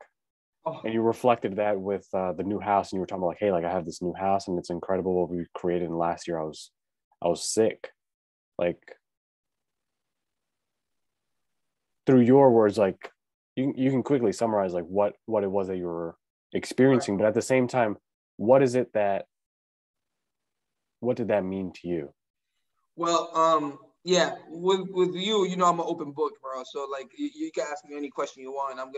And you reflected that with the new house, and you were talking about like, hey, like I have this new house and it's incredible what we created. And last year I was sick. Like, through your words, like you can quickly summarize like what it was that you were experiencing, but at the same time, what did that mean to you? Well, yeah, with you, you know, I'm an open book, bro. So like you can ask me any question you want. I'm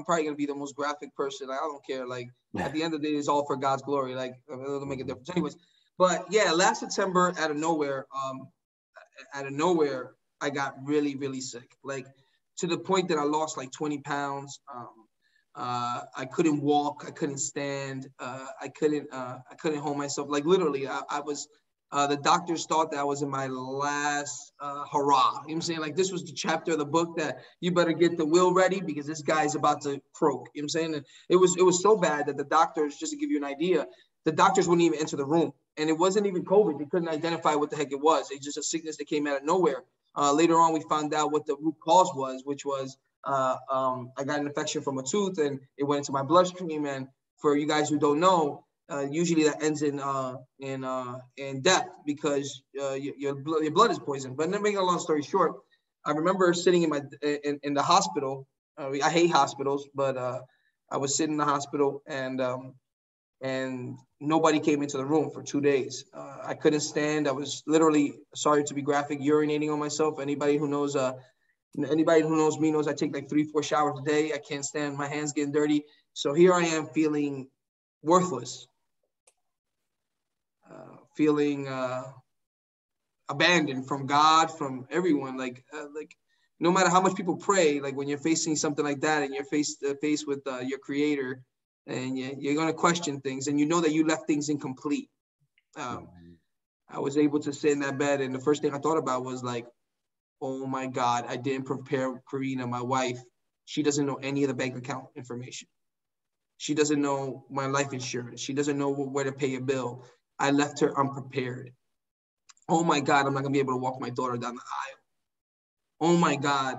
probably gonna be the most graphic person. I don't care. Like at the end of the day, it's all for God's glory. Like it'll make a difference. Anyways, but yeah, last September, out of nowhere, I got really, really sick. Like to the point that I lost like 20 pounds. I couldn't walk. I couldn't stand. I couldn't hold myself. Like literally, I was. The doctors thought that I was in my last hurrah. You know what I'm saying? Like this was the chapter of the book that you better get the will ready because this guy's about to croak. You know what I'm saying? And it was so bad that the doctors, just to give you an idea, the doctors wouldn't even enter the room. And it wasn't even COVID. They couldn't identify what the heck it was. It's just a sickness that came out of nowhere. Later on, we found out what the root cause was, which was I got an infection from a tooth and it went into my bloodstream. And for you guys who don't know, usually that ends in death because your blood is poisoned. But then, making a long story short, I remember sitting in the hospital. I hate hospitals, but I was sitting in the hospital and nobody came into the room for 2 days. I couldn't stand. I was literally, sorry to be graphic, urinating on myself. Anybody who knows me knows I take like 3-4 showers a day. I can't stand my hands getting dirty. So here I am feeling worthless. Feeling abandoned from God, from everyone. Like no matter how much people pray, like when you're facing something like that and you're face to face with your creator and you're going to question things and you know that you left things incomplete. I was able to sit in that bed and the first thing I thought about was like, oh my God, I didn't prepare Karina, my wife. She doesn't know any of the bank account information. She doesn't know my life insurance. She doesn't know where to pay a bill. I left her unprepared. Oh my God, I'm not gonna be able to walk my daughter down the aisle. Oh my God,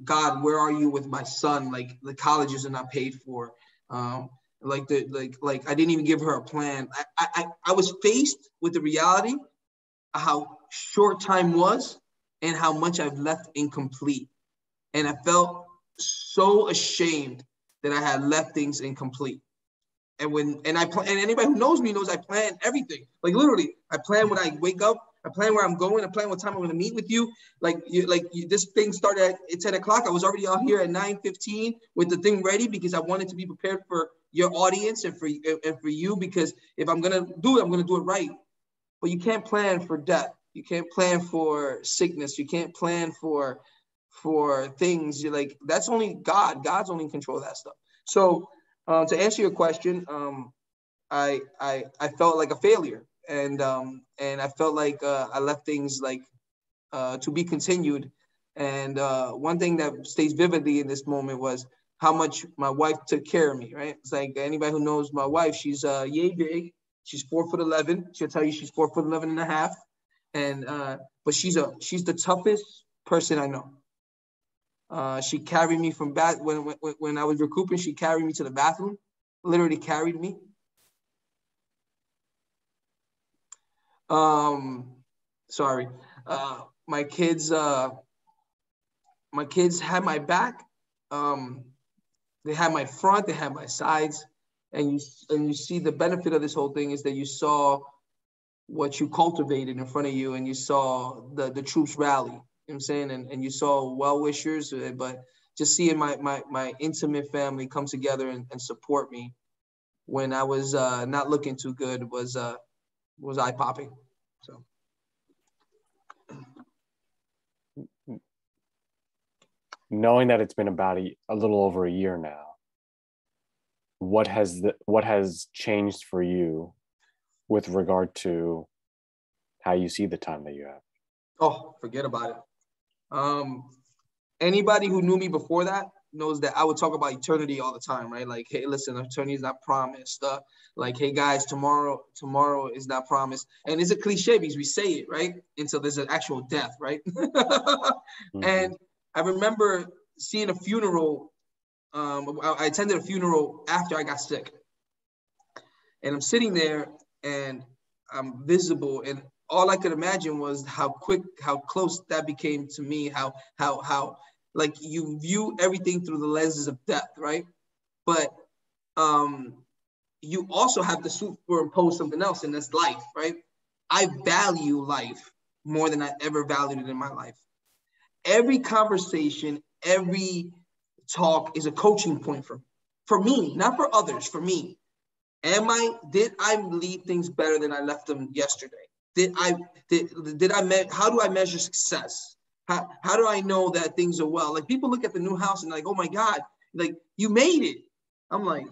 God, where are you with my son? Like the colleges are not paid for. Like I didn't even give her a plan. I was faced with the reality of how short time was and how much I've left incomplete. And I felt so ashamed that I had left things incomplete. And anybody who knows me knows I plan everything. Like literally, I plan when I wake up. I plan where I'm going. I plan what time I'm going to meet with you. This thing started at 10 o'clock. I was already out here at 9:15 with the thing ready because I wanted to be prepared for your audience and for you. Because if I'm going to do it, I'm going to do it right. But you can't plan for death. You can't plan for sickness. You can't plan for things. You're like, that's only God. God's only in control of that stuff. So To answer your question, I felt like a failure, and I felt like I left things like to be continued. And one thing that stays vividly in this moment was how much my wife took care of me. Right? It's like anybody who knows my wife, she's yay big. She's 4'11". She'll tell you she's 4'11 and a half. And but she's the toughest person I know. She carried me from when I was recouping. She carried me to the bathroom, literally carried me. Sorry. My kids had my back. They had my front. They had my sides. And you see the benefit of this whole thing is that you saw what you cultivated in front of you, and you saw the troops rally. You know what I'm saying? And you saw well-wishers, but just seeing my intimate family come together and support me when I was not looking too good was eye-popping. So. Knowing that it's been about a little over a year now, what has changed for you with regard to how you see the time that you have? Oh, forget about it. Anybody who knew me before that knows that I would talk about eternity all the time, right? Like, hey, listen, eternity is not promised. Like, hey, guys, tomorrow is not promised. And it's a cliche because we say it, right? Until there's an actual death, right? Mm-hmm. And I remember seeing a funeral. I attended a funeral after I got sick. And I'm sitting there and I'm visible. And all I could imagine was how close that became to me, how like you view everything through the lenses of death, right? But you also have to superimpose something else, and that's life, right? I value life more than I ever valued it in my life. Every conversation, every talk is a coaching point for me, not for others, for me. Did I leave things better than I left them yesterday? How do I measure success? How do I know that things are well? Like, people look at the new house and like, oh my God, like, you made it. I'm like,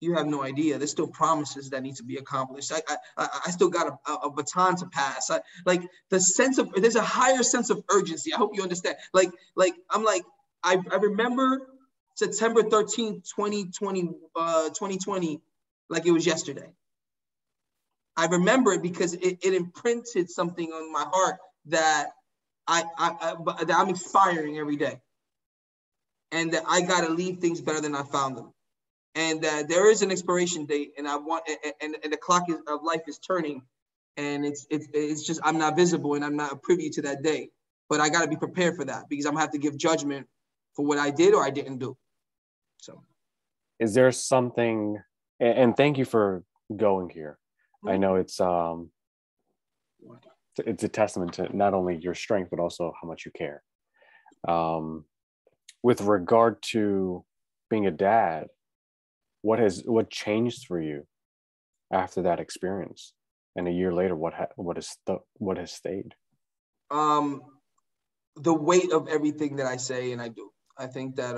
you have no idea. There's still promises that need to be accomplished. I still got a baton to pass. There's a higher sense of urgency. I hope you understand. I remember September 13th, 2020, like it was yesterday. I remember it because it imprinted something on my heart that that I'm inspiring every day, and that I got to leave things better than I found them, and that there is an expiration date, and the clock of life is turning, and it's just I'm not visible and I'm not privy to that day, but I got to be prepared for that because I'm gonna have to give judgment for what I did or I didn't do. So, is there something? And thank you for going here. I know it's a testament to not only your strength, but also how much you care. With regard to being a dad, what changed for you after that experience? And a year later, what has stayed? The weight of everything that I say and I do. I think that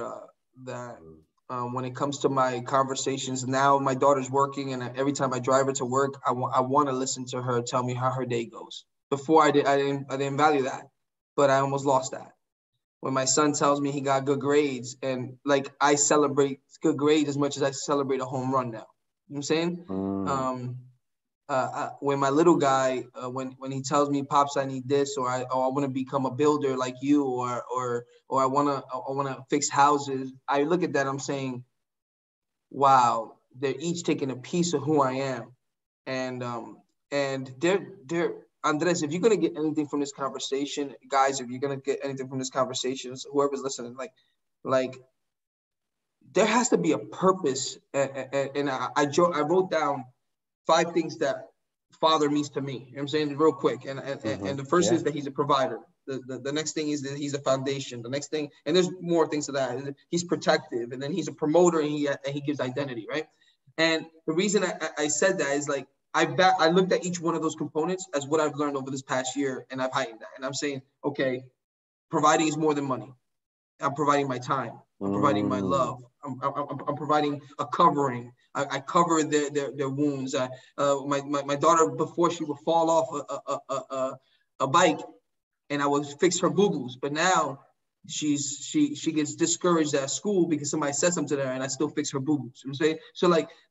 when it comes to my conversations now, my daughter's working, and every time I drive her to work, I want to listen to her tell me how her day goes. Before I didn't value that, but I almost lost that. When my son tells me he got good grades, and like I celebrate good grades as much as I celebrate a home run now. You know what I'm saying? When my little guy, when he tells me, "Pops, I need this," or I want to become a builder like you, or I want to fix houses, I look at that, I'm saying, wow, they're each taking a piece of who I am, and they're Andres, if you're gonna get anything from this conversation, guys, if you're gonna get anything from this conversation, whoever's listening, like there has to be a purpose, and I wrote down 5 things that father means to me. You know what I'm saying? Real quick. And the first is that he's a provider. The next thing is that he's a foundation. The next thing, and there's more things to that. He's protective, and then he's a promoter, and he gives identity, right? And the reason I said that is like, I looked at each one of those components as what I've learned over this past year, and I've heightened that. And I'm saying, okay, providing is more than money. I'm providing my time. I'm providing my love. I'm providing a covering. I cover their wounds. My daughter, before she would fall off a bike, and I would fix her boo-boos. But now she gets discouraged at school because somebody said something to her, and I still fix her boo-boos. You know what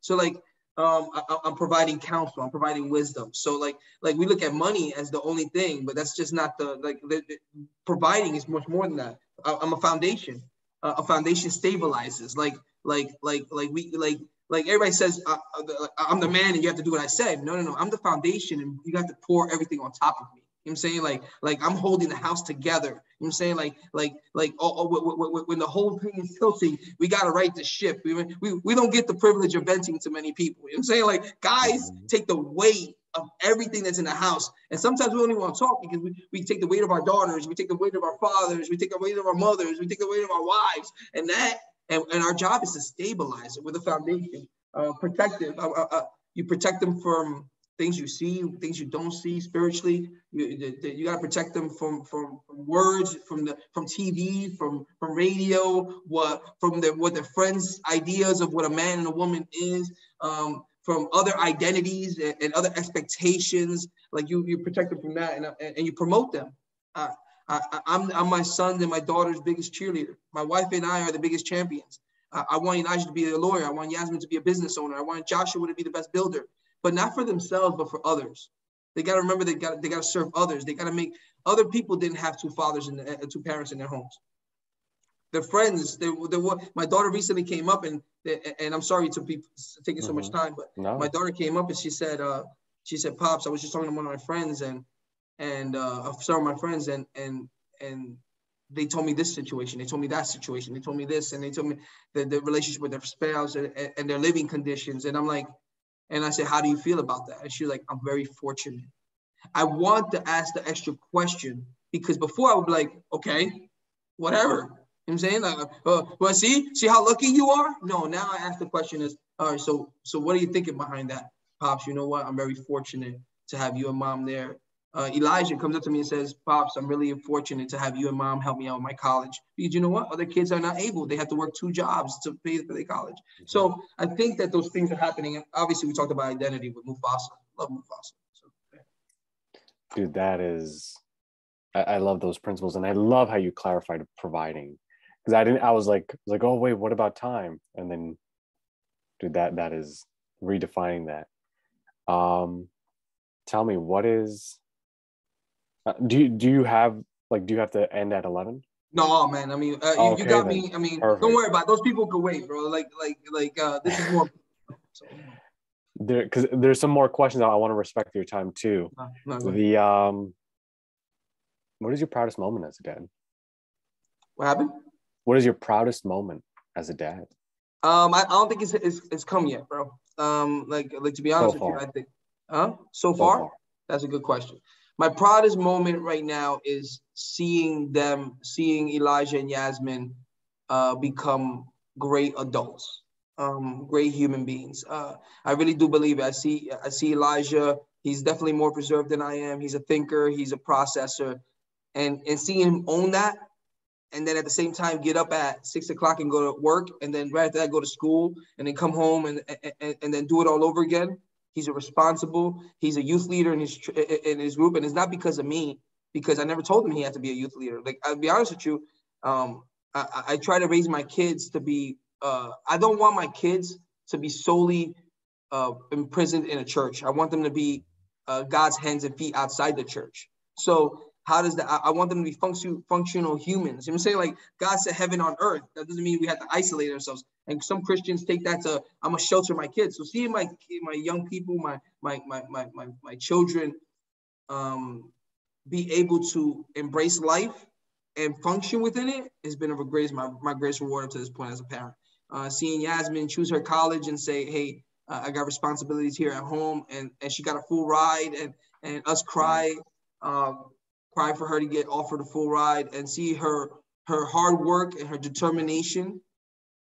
I'm saying? I'm providing counsel. I'm providing wisdom. So like we look at money as the only thing, but that's just not the providing is much more than that. I'm a foundation. A foundation stabilizes. Like everybody says, I'm the man and you have to do what I said. No. I'm the foundation and you have to pour everything on top of me. You know what I'm saying? Like I'm holding the house together. You know what I'm saying? When the whole thing is tilting, we got to right the ship. We don't get the privilege of venting to many people. You know what I'm saying? Like guys take the weight of everything that's in the house. And sometimes we don't even want to talk because we take the weight of our daughters, we take the weight of our fathers, we take the weight of our mothers, we take the weight of our wives, and our job is to stabilize it with a foundation, protective. You protect them from things you see, things you don't see spiritually. You got to protect them from words, from TV, from radio, from what their friends' ideas of what a man and a woman is. From other identities and other expectations, like you protect them from that, and you promote them. I'm my son and my daughter's biggest cheerleader. My wife and I are the biggest champions. I want Elijah to be a lawyer. I want Yasmin to be a business owner. I want Joshua to be the best builder, but not for themselves, but for others. They got to remember they got to serve others. They got to make other people didn't have two fathers and two parents in their homes. Their friends, my daughter recently came up and I'm sorry to be taking so much time, but my daughter came up and she said, Pops, I was just talking to one of my friends and some of my friends and they told me this situation, they told me that situation, they told me this, and they told me the relationship with their spouse and their living conditions. And I'm like, and I said, how do you feel about that? And she's like, I'm very fortunate. I want to ask the extra question because before I would be like, okay, whatever. You know what I'm saying? See how lucky you are? No, now I ask the question is, all right, so what are you thinking behind that? Pops, you know what? I'm very fortunate to have you and mom there. Elijah comes up to me and says, Pops, I'm really fortunate to have you and mom help me out with my college. Because you know what? Other kids are not able. They have to work 2 jobs to pay for their college. So I think that those things are happening. And obviously, we talked about identity with Mufasa. Love Mufasa. So, yeah. Dude, I love those principles. And I love how you clarified providing. Because I was like, oh, wait, what about time? And then, dude, that is redefining that. Tell me, what is, do you have to end at 11? No, man. I mean, okay, you got me. I mean, perfect. Don't worry about it. Those people could wait, bro. This is more. So. Because there's some more questions. I want to respect your time too. No, what is your proudest moment as a dad? What happened? What is your proudest moment as a dad? I don't think it's come yet, bro. Like to be honest with you, I think, so far, that's a good question. My proudest moment right now is seeing Elijah and Yasmin become great adults, great human beings. I really do believe it. I see Elijah. He's definitely more preserved than I am. He's a thinker. He's a processor, and seeing him own that. And then at the same time, get up at 6 o'clock and go to work. And then right after that, go to school and then come home and then do it all over again. He's he's a youth leader in his group. And it's not because of me, because I never told him he had to be a youth leader. Like, I'll be honest with you. I try to raise my kids to be, I don't want my kids to be solely imprisoned in a church. I want them to be God's hands and feet outside the church. So how does that? I want them to be functional humans. You know what I'm saying? Like God said heaven on earth. That doesn't mean we have to isolate ourselves. And some Christians take that to, I'm gonna shelter my kids. So seeing my young people, my children, be able to embrace life and function within it has been my greatest reward up to this point as a parent. Seeing Yasmin choose her college and say, hey, I got responsibilities here at home, and she got a full ride, and us cry for her to get offered a full ride, and see her hard work and her determination.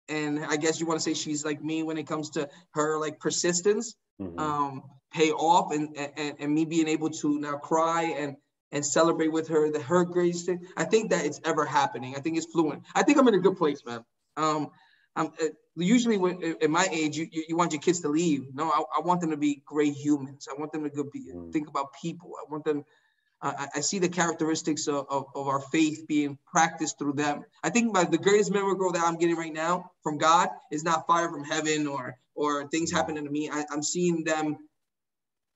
And I guess you want to say she's like me when it comes to her like persistence, pay off, and me being able to now cry and celebrate with her her greatest thing. I think that it's ever happening. I think it's fluent. I think I'm in a good place, man. Usually at my age, you want your kids to leave. No, I want them to be great humans. I want them to think about people. I want them. I see the characteristics of our faith being practiced through them. I think the greatest miracle that I'm getting right now from God is not fire from heaven or things happening to me. I'm seeing them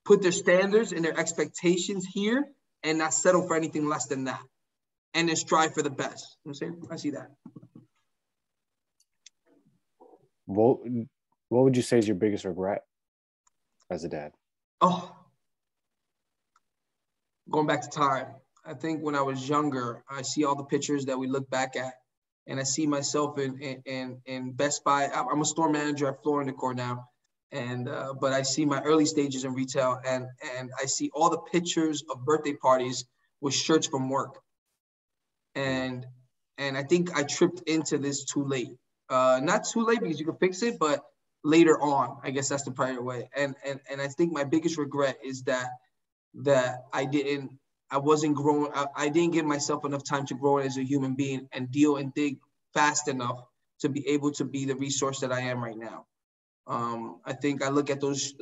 put their standards and their expectations here and not settle for anything less than that, and then strive for the best. You know what I'm saying? I see that. What would you say is your biggest regret as a dad? Oh, going back to time. I think when I was younger, I see all the pictures that we look back at, and I see myself in Best Buy. I'm a store manager at Floor & Decor now, and but I see my early stages in retail, and I see all the pictures of birthday parties with shirts from work, and I think I tripped into this too late. Not too late because you can fix it, but later on, I guess that's the prior way. And I think my biggest regret is that I wasn't growing. I didn't give myself enough time to grow as a human being and deal and dig fast enough to be able to be the resource that I am right now. I think I look at those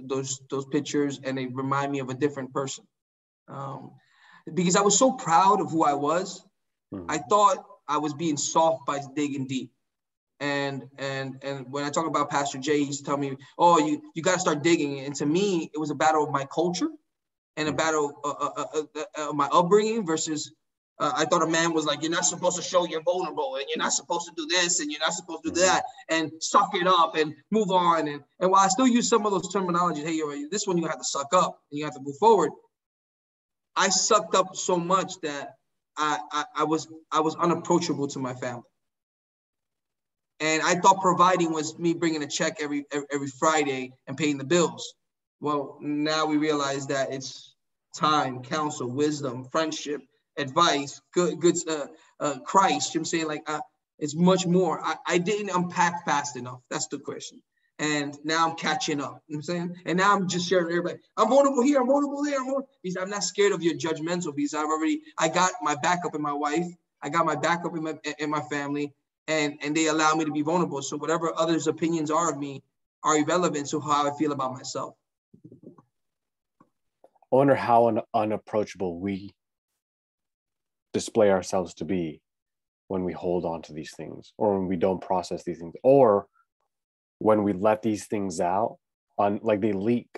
pictures and they remind me of a different person. Because I was so proud of who I was. I thought I was being soft by digging deep. And when I talk about Pastor Jay, he's telling me, oh, you got to start digging. And to me, it was a battle of my culture and a battle of my upbringing versus I thought a man was like, you're not supposed to show you're vulnerable and you're not supposed to do this and you're not supposed to do that and suck it up and move on. And while I still use some of those terminologies, hey, this one you have to suck up and you have to move forward. I sucked up so much that I was unapproachable to my family. And I thought providing was me bringing a check every Friday and paying the bills. Well, now we realize that it's time, counsel, wisdom, friendship, advice, good Christ. You know what I'm saying? Like, it's much more. I didn't unpack fast enough. That's the question. And now I'm catching up. You know what I'm saying? And now I'm just sharing with everybody. I'm vulnerable here. I'm vulnerable there. Because I'm not scared of your judgmental. Because I got my backup in my wife. I got my backup in my family. And they allow me to be vulnerable. So whatever others' opinions are of me are irrelevant to how I feel about myself. I wonder how unapproachable we display ourselves to be when we hold on to these things, or when we don't process these things, or when we let these things out on, like, they leak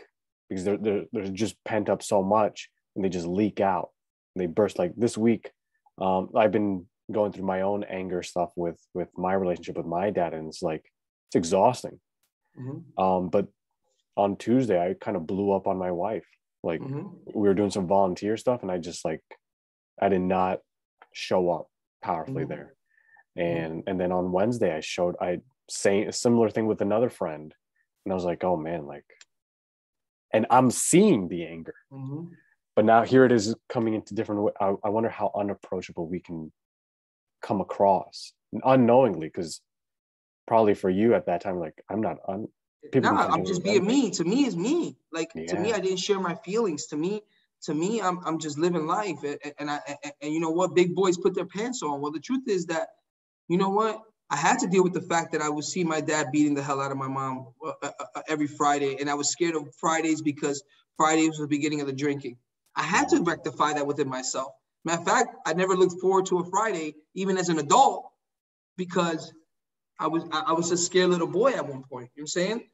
because they're just pent up so much and they just leak out and they burst. Like this week, I've been going through my own anger stuff with my relationship with my dad, and it's exhausting. But on Tuesday I kind of blew up on my wife. Like we were doing some volunteer stuff and I just I did not show up powerfully there. And then on Wednesday I saying a similar thing with another friend, and I was like, oh man, and I'm seeing the anger, but now here it is coming into different way. I wonder how unapproachable we can come across unknowingly, because probably for you at that time, I'm just being me. To me is me. To me, I didn't share my feelings. To me, I'm just living life. And you know what? Big boys put their pants on. Well, the truth is that, you know what? I had to deal with the fact that I would see my dad beating the hell out of my mom every Friday. And I was scared of Fridays because Fridays was the beginning of the drinking. I had to rectify that within myself. Matter of fact, I never looked forward to a Friday, even as an adult, because I was a scared little boy at one point. You know what I'm saying?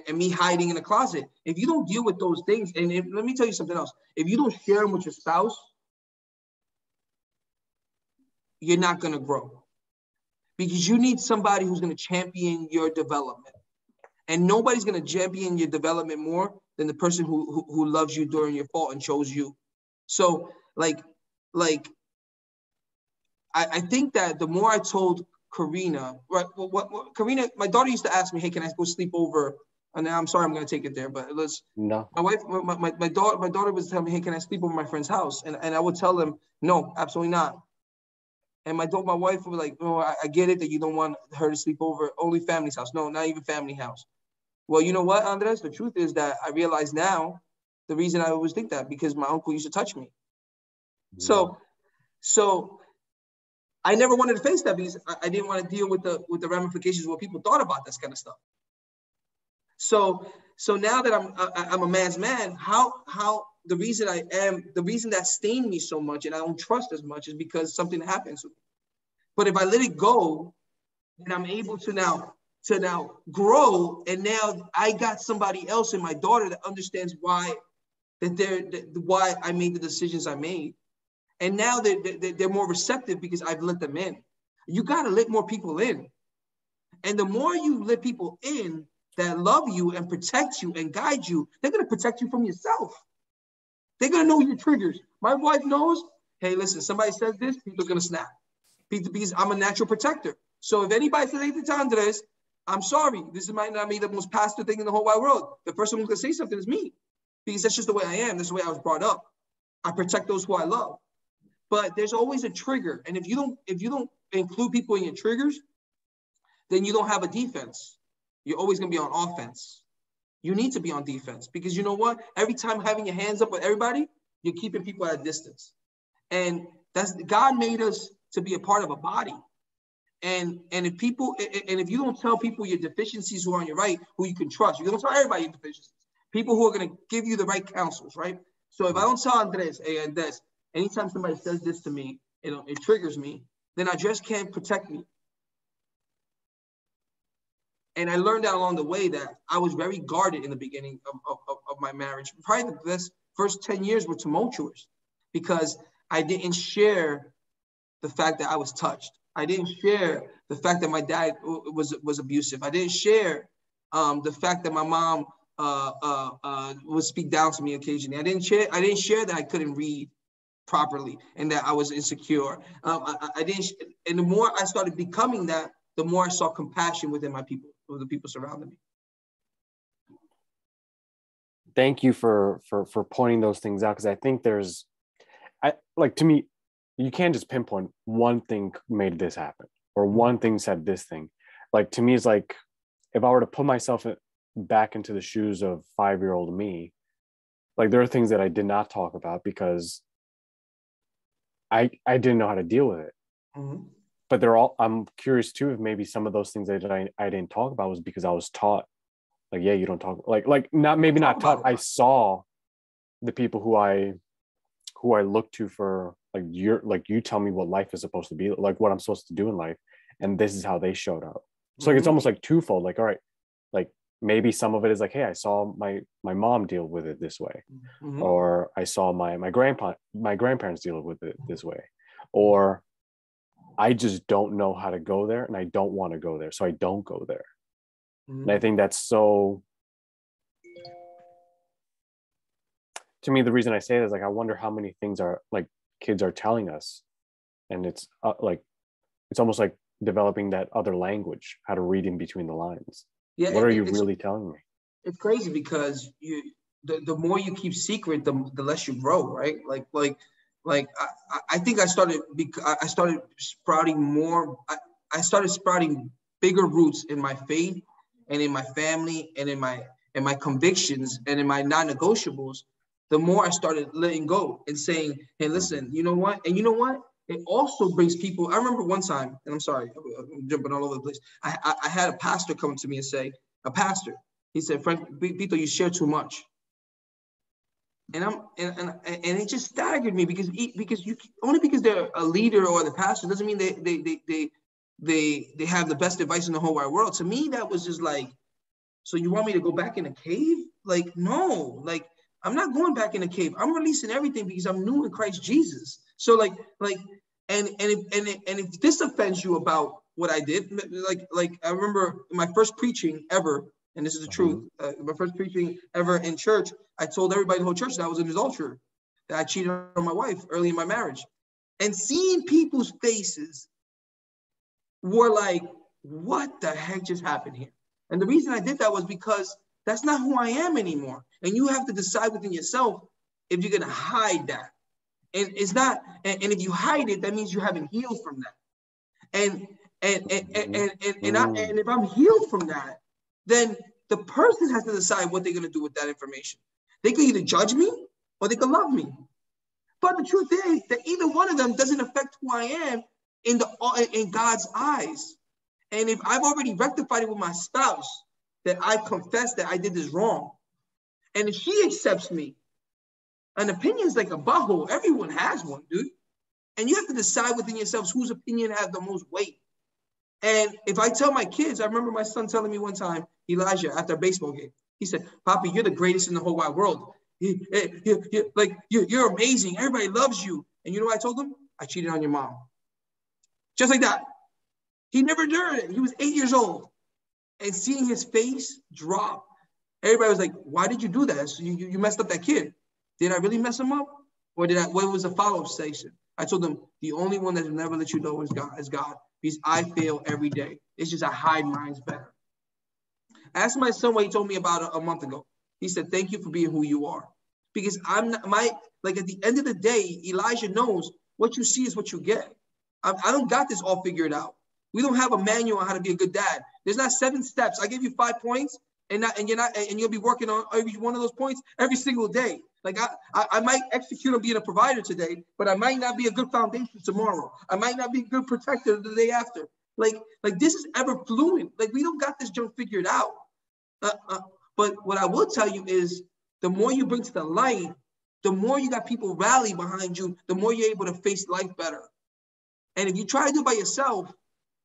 And me hiding in the closet. If you don't deal with those things, and let me tell you something else. If you don't share them with your spouse, you're not going to grow. Because you need somebody who's going to champion your development. And nobody's going to champion your development more than the person who loves you during your fault and chose you. So, I think that the more I told Karina, right? Karina, my daughter used to ask me, hey, can I go sleep over? And I'm sorry, I'm going to take it there, but no. My wife, my daughter was telling me, hey, can I sleep over my friend's house? And I would tell them, no, absolutely not. And my wife was like, oh, I get it that you don't want her to sleep over only family's house. No, not even family house. Well, you know what, Andres? The truth is that I realize now the reason I always think that because my uncle used to touch me. So I never wanted to face that because I didn't want to deal with the ramifications of what people thought about this kind of stuff. So now that I'm a man's man, how the reason that stained me so much and I don't trust as much is because something happens with me. But if I let it go, then I'm able to now grow, and now I got somebody else in my daughter that understands why I made the decisions I made. And now they're more receptive because I've let them in. You got to let more people in. And the more you let people in that love you and protect you and guide you, they're going to protect you from yourself. They're going to know your triggers. My wife knows, hey, listen, somebody says this, people are going to snap. Because I'm a natural protector. So if anybody says anything to Andres, I'm sorry. This might not be the most pastor thing in the whole wide world. The first one who's going to say something is me. Because that's just the way I am. That's the way I was brought up. I protect those who I love. But there's always a trigger. And if you don't include people in your triggers, then you don't have a defense. You're always going to be on offense. You need to be on defense. Because you know what? Every time having your hands up with everybody, you're keeping people at a distance. And God made us to be a part of a body. And if you don't tell people your deficiencies who are on your right, who you can trust, you don't tell everybody your deficiencies. People who are going to give you the right counsels, right? So if I don't tell Andres, hey, Andres, anytime somebody says this to me, it triggers me, then Andres can't protect me. And I learned that along the way that I was very guarded in the beginning of my marriage. Probably the best first 10 years were tumultuous because I didn't share the fact that I was touched. I didn't share the fact that my dad was abusive. I didn't share the fact that my mom would speak down to me occasionally. I didn't share that I couldn't read properly and that I was insecure. I didn't. And the more I started becoming that, the more I saw compassion within my people, with the people surrounding me. Thank you for pointing those things out, because I think to me, you can't just pinpoint one thing made this happen or one thing said this thing. Like, to me, it's like, if I were to put myself back into the shoes of 5-year-old me, like, there are things that I did not talk about because I didn't know how to deal with it. Mm-hmm. But I'm curious too, if maybe some of those things that I didn't talk about was because I was taught, like, yeah, you don't talk, like not taught. I saw the people who I look to for, you tell me what life is supposed to be, like what I'm supposed to do in life, and this is how they showed up. So like, it's almost like twofold. Like, all right, like maybe some of it is like, hey, I saw my mom deal with it this way, or I saw my grandparents deal with it this way, or I just don't know how to go there and I don't want to go there, so I don't go there. And I think that's so, to me, the reason I say that is, like, I wonder how many things are, like, kids are telling us, and it's it's almost like developing that other language, how to read in between the lines. Yeah, what are you really telling me? It's crazy because the more you keep secret, the less you grow, right? I think I started sprouting more. I started sprouting bigger roots in my faith and in my family and in my convictions and in my non-negotiables. The more I started letting go and saying, hey, listen, you know what? And you know what? It also brings people. I remember one time, and I'm sorry, I'm jumping all over the place. I had a pastor come to me and say, he said, Frank, Pito, you share too much. And it just staggered me because they're a leader or the pastor doesn't mean they have the best advice in the whole wide world. To me, that was just like, so you want me to go back in a cave? Like, no, like, I'm not going back in a cave. I'm releasing everything because I'm new in Christ Jesus. So and if this offends you about what I did, like I remember my first preaching ever, and this is the truth, my first preaching ever in church, I told everybody in the whole church that I was an adulterer, that I cheated on my wife early in my marriage. And seeing people's faces were like, what the heck just happened here? And the reason I did that was because that's not who I am anymore. And you have to decide within yourself if you're going to hide that. And it's not, and if you hide it, that means you haven't healed from that. And if I'm healed from that, then the person has to decide what they're going to do with that information. They can either judge me or they can love me. But the truth is that either one of them doesn't affect who I am in God's eyes. And if I've already rectified it with my spouse, that I confess that I did this wrong, and if she accepts me, an opinion is like a butthole. Everyone has one, dude. And you have to decide within yourselves whose opinion has the most weight. And if I tell my kids, I remember my son telling me one time, Elijah, after a baseball game, he said, Papi, you're the greatest in the whole wide world. You're amazing. Everybody loves you. And you know what I told him? I cheated on your mom. Just like that. He never did it. He was 8 years old. And seeing his face drop, everybody was like, why did you do that? So you messed up that kid. Did I really mess him up? Or what was the follow-up station? I told them, the only one that will never let you know is God. Because I fail every day. It's just I hide mine's better. I asked my son what he told me about a month ago. He said, thank you for being who you are. Because I'm not, at the end of the day, Elijah knows what you see is what you get. I don't got this all figured out. We don't have a manual on how to be a good dad. There's not 7 steps. I give you 5 points, and you'll be working on every one of those points every single day. Like I might execute on being a provider today, but I might not be a good foundation tomorrow. I might not be a good protector the day after. Like this is ever fluid. Like we don't got this junk figured out. But what I will tell you is the more you bring to the light, the more you got people rally behind you, the more you're able to face life better. And if you try to do it by yourself,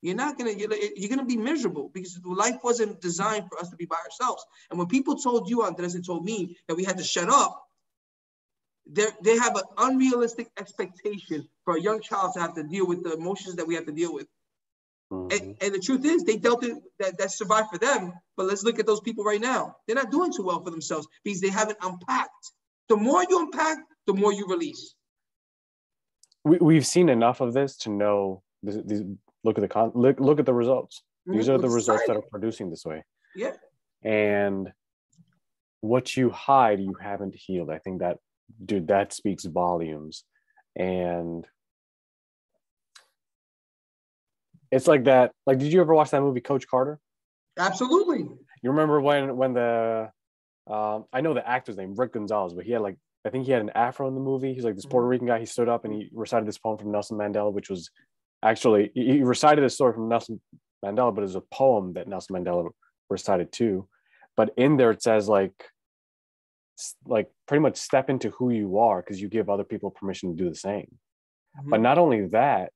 you're gonna be miserable because life wasn't designed for us to be by ourselves. And when people told you, Andres, and told me that we had to shut up, they have an unrealistic expectation for a young child to have to deal with the emotions that we have to deal with. Mm-hmm. And the truth is, they dealt it, that survived for them. But let's look at those people right now. They're not doing too well for themselves because they haven't unpacked. The more you unpack, the more you release. We've seen enough of this to know. Look at the results. These are the results that are producing this way. Yeah. And what you hide, you haven't healed. I think that, dude, that speaks volumes. And it's like that. Like, did you ever watch that movie Coach Carter? Absolutely. You remember when the I know the actor's name, Rick Gonzalez, but I think he had an afro in the movie. He's like this Puerto Rican guy. He stood up and he recited this poem from Nelson Mandela, which was actually, he recited a story from Nelson Mandela, but it was a poem that Nelson Mandela recited too. But in there it says like pretty much step into who you are because you give other people permission to do the same. Mm-hmm. But not only that,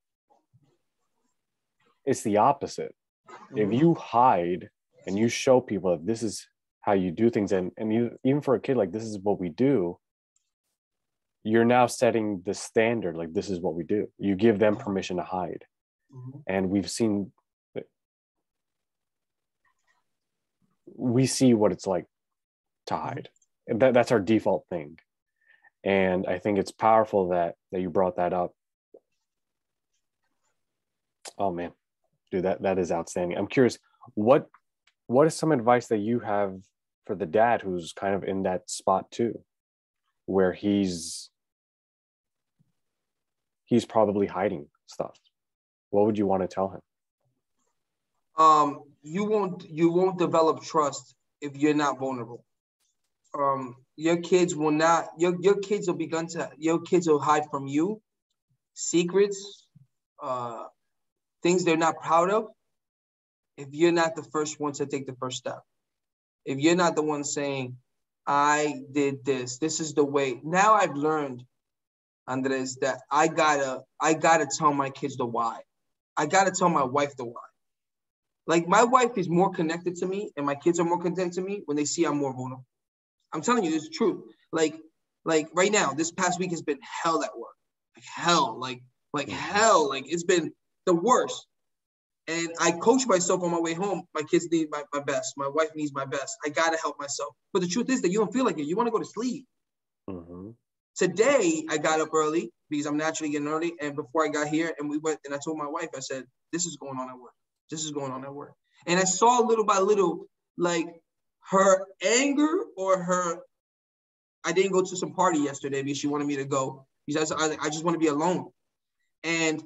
it's the opposite. Mm-hmm. If you hide and you show people that this is how you do things, and even for a kid, like this is what we do, you're now setting the standard, like this is what we do. You give them permission to hide. Mm-hmm. And we see what it's like to hide. That's our default thing. And I think it's powerful that you brought that up. Oh man, dude, that is outstanding. I'm curious, what is some advice that you have for the dad who's kind of in that spot too, where he's probably hiding stuff? What would you want to tell him? You won't develop trust if you're not vulnerable. Your kids will not. Your kids will hide from you secrets, things they're not proud of. If you're not the first one to take the first step, if you're not the one saying, "I did this. This is the way." Now I've learned, Andres, that I gotta tell my kids the why. I gotta tell my wife the why. Like my wife is more connected to me, and my kids are more connected to me when they see I'm more vulnerable. I'm telling you, it's true. Like right now, this past week has been hell at work. Like hell. Like it's been the worst. And I coach myself on my way home. My kids need my best. My wife needs my best. I gotta help myself. But the truth is that you don't feel like it. You want to go to sleep. Mm-hmm. Today, I got up early because I'm naturally getting early. And before I got here, and we went, and I told my wife, I said, this is going on at work. This is going on at work. And I saw little by little, like her anger or I didn't go to some party yesterday because she wanted me to go. Because I just want to be alone. And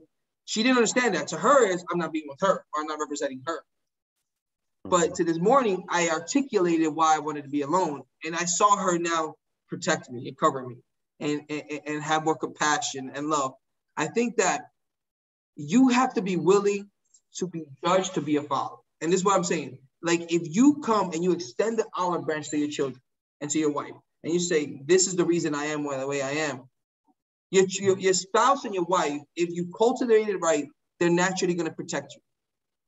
she didn't understand that. To her, I'm not being with her, or I'm not representing her. But to this morning, I articulated why I wanted to be alone. And I saw her now protect me and cover me and have more compassion and love. I think that you have to be willing to be judged to be a father. And this is what I'm saying. Like, if you come and you extend the olive branch to your children and to your wife, and you say, this is the reason I am the way I am, your spouse and your wife, if you cultivate it right, they're naturally going to protect you.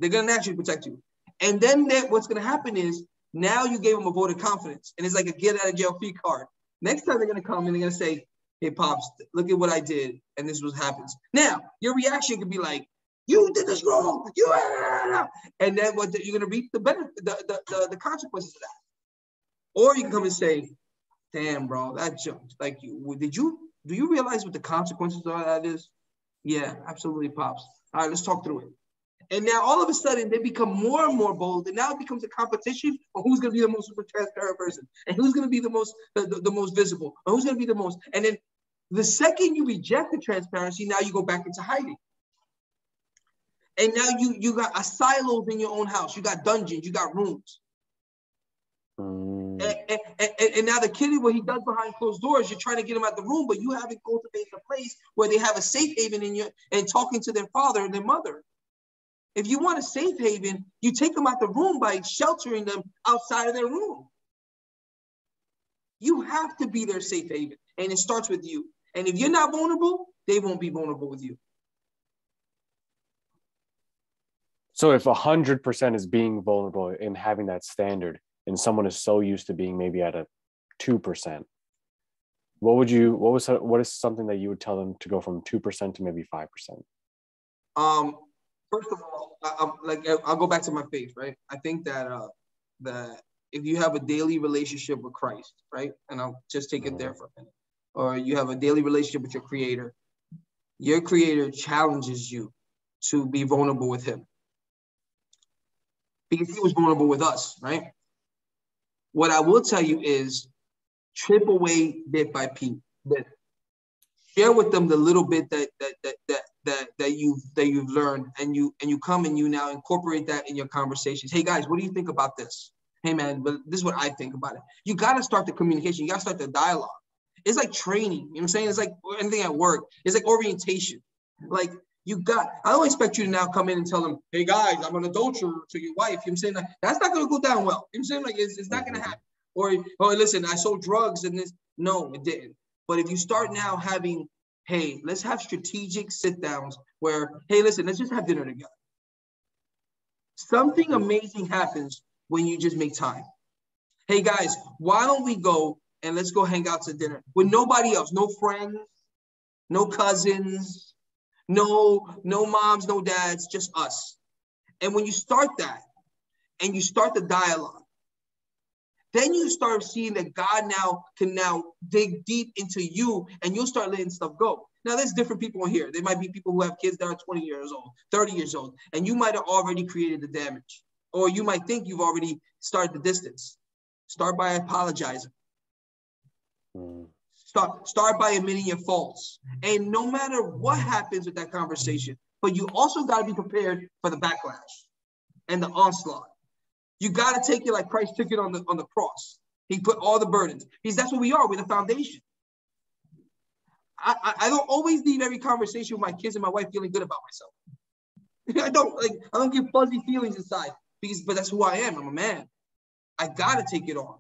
They're going to naturally protect you. And then what's going to happen is, now you gave them a vote of confidence. And it's like a get out of jail free card. Next time they're going to come and they're going to say, hey, Pops, look at what I did. And this is what happens. Now, your reaction could be like, you did this wrong. And then what you're going to reap the benefit, the consequences of that. Or you can come and say, damn, bro, that jumped. Like, do you realize what the consequences of that is? Yeah, absolutely, Pops. All right, let's talk through it. And now all of a sudden they become more and more bold, and now it becomes a competition on who's going to be the most super transparent person, and who's going to be the most visible, or who's going to be the most. And then the second you reject the transparency, now you go back into hiding. And now you got a silos in your own house. You got dungeons, you got rooms. And now the kid, what he does behind closed doors, you're trying to get him out the room, but you haven't cultivated a place where they have a safe haven and talking to their father and their mother. If you want a safe haven, you take them out the room by sheltering them outside of their room. You have to be their safe haven, and it starts with you. And if you're not vulnerable, they won't be vulnerable with you. So if 100% is being vulnerable and having that standard, and someone is so used to being maybe at a 2%, what is something that you would tell them to go from 2% to maybe 5%? First of all, I'll go back to my faith, right? I think that if you have a daily relationship with Christ, right? And I'll just take it there for a minute. Or you have a daily relationship with your creator challenges you to be vulnerable with him. Because he was vulnerable with us, right? What I will tell you is chip away bit by bit. Share with them the little bit that you've learned, and you come and you now incorporate that in your conversations. Hey guys, what do you think about this? Hey man, but this is what I think about it. You got to start the communication. You got to start the dialogue. It's like training. You know what I'm saying? It's like anything at work. It's like orientation. Like I don't expect you to now come in and tell them, hey guys, I'm an adulterer to your wife. You know what I'm saying? Like, that's not going to go down well. You know what I'm saying? Like, it's not going to happen. Or listen, I sold drugs and this. No, it didn't. But if you start now having, hey, let's have strategic sit downs where, hey, listen, let's just have dinner together. Something amazing happens when you just make time. Hey guys, why don't we go and let's go hang out to dinner with nobody else, no friends, no cousins, no moms, no dads, just us. And when you start that and you start the dialogue, then you start seeing that God now can dig deep into you, and you'll start letting stuff go. Now, there's different people in here. There might be people who have kids that are 20 years old, 30 years old, and you might have already created the damage, or you might think you've already started the distance. Start by apologizing. Start by admitting your faults. And no matter what happens with that conversation, but you also got to be prepared for the backlash and the onslaught. You got to take it like Christ took it on the cross. He put all the burdens. Because that's what we are. We're the foundation. I don't always leave every conversation with my kids and my wife feeling good about myself. I don't get fuzzy feelings inside, but that's who I am. I'm a man. I got to take it on.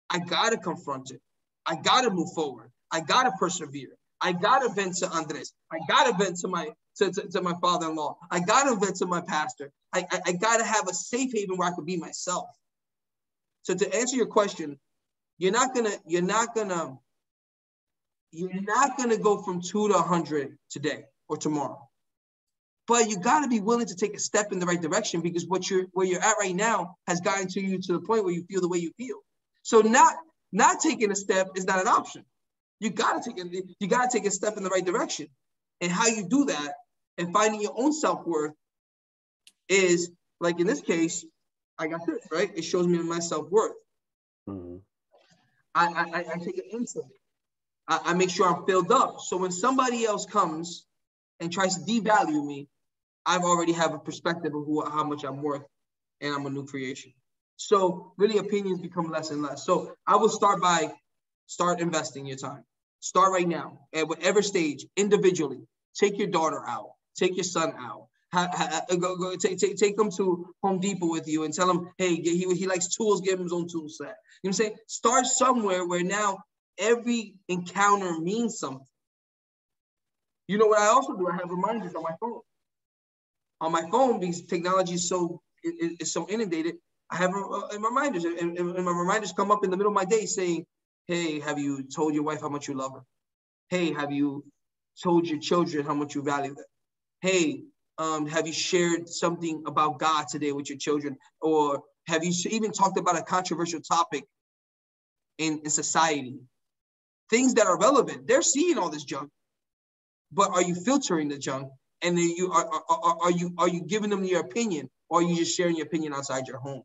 I got to confront it. I got to move forward. I got to persevere. I got to vent to Andres. I got to vent to my father-in-law. I got to vent to my pastor. I got to have a safe haven where I could be myself. So to answer your question, you're not gonna go from 2 to 100 today or tomorrow. But you got to be willing to take a step in the right direction, because where you're at right now has gotten you to the point where you feel the way you feel. So not taking a step is not an option. You got to take a step in the right direction. And how you do that and finding your own self-worth is, like in this case, I got this, right? It shows me my self-worth. Mm-hmm. I take an insult. I make sure I'm filled up. So when somebody else comes and tries to devalue me, I've already have a perspective of how much I'm worth, and I'm a new creation. So really opinions become less and less. So I will start investing your time. Start right now at whatever stage, individually. Take your daughter out. Take your son out. Go take him to Home Depot with you and tell him, hey, he likes tools, give him his own tool set. You know what I'm saying? Start somewhere where now every encounter means something. You know what I also do? I have reminders on my phone. On my phone, because technology is so inundated, I have reminders, and my reminders come up in the middle of my day saying, hey, have you told your wife how much you love her? Hey, have you told your children how much you value them? Hey, have you shared something about God today with your children? Or have you even talked about a controversial topic in society? Things that are relevant. They're seeing all this junk, but are you filtering the junk? And then are you giving them your opinion, or are you just sharing your opinion outside your home?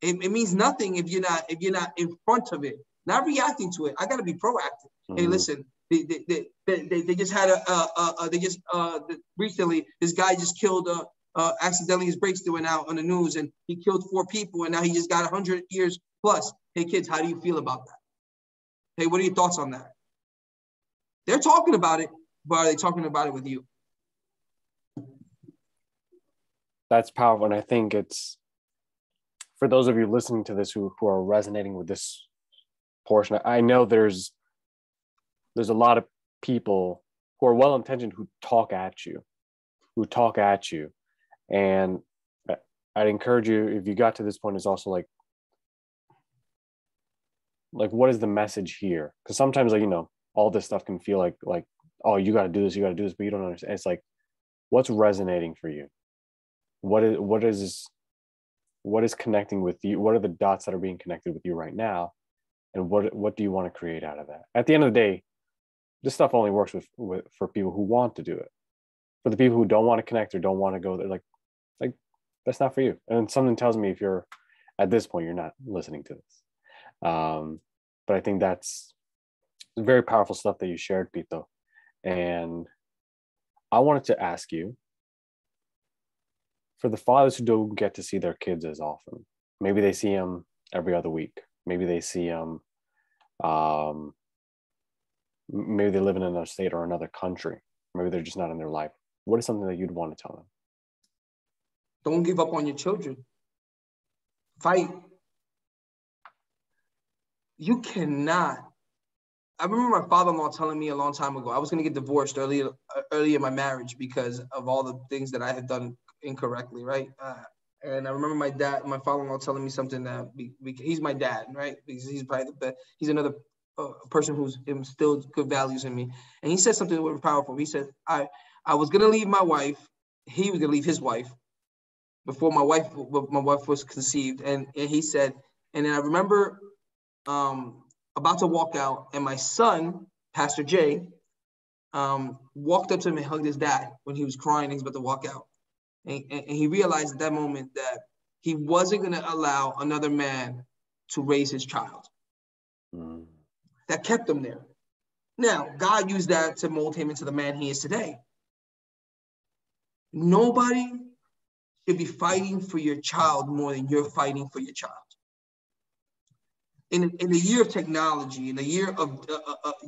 It means nothing if you're not in front of it, not reacting to it. I got to be proactive. Mm-hmm. Hey, listen, they just had recently this guy just killed accidentally, his brakes went out on the news, and he killed 4 people, and now he just got 100 years plus. Hey kids, how do you feel about that? Hey, what are your thoughts on that? They're talking about it, but are they talking about it with you? That's powerful. And I think it's, for those of you listening to this who are resonating with this portion, I know there's a lot of people who are well-intentioned who talk at you. And I'd encourage you, if you got to this point, is also like what is the message here? Because sometimes, all this stuff can feel like, oh, you got to do this, but you don't understand. It's like, what's resonating for you? What is connecting with you? What are the dots that are being connected with you right now? And what do you want to create out of that? At the end of the day, this stuff only works for people who want to do it. For the people who don't want to connect or don't want to go there, like that's not for you. And something tells me, if you're at this point, you're not listening to this. But I think that's very powerful stuff that you shared, Pito. And I wanted to ask you, for the fathers who don't get to see their kids as often, maybe they see them every other week, maybe they see them, maybe they live in another state or another country, maybe they're just not in their life. What is something that you'd want to tell them? Don't give up on your children. Fight. You cannot. I remember my father-in-law telling me a long time ago, I was going to get divorced early in my marriage because of all the things that I had done incorrectly, right? And I remember my father-in-law telling me something that he's my dad, right? Because he's probably he's another person who's instilled good values in me. And he said something that was powerful. He said, I was going to leave my wife. He was going to leave his wife before my wife was conceived. And he said, and then I remember about to walk out, and my son, Pastor Jay, walked up to him and hugged his dad when he was crying and he was about to walk out. And he realized at that moment that he wasn't going to allow another man to raise his child. That kept him there. Now, God used that to mold him into the man he is today. Nobody should be fighting for your child more than you're fighting for your child. In the year of technology, in the year of,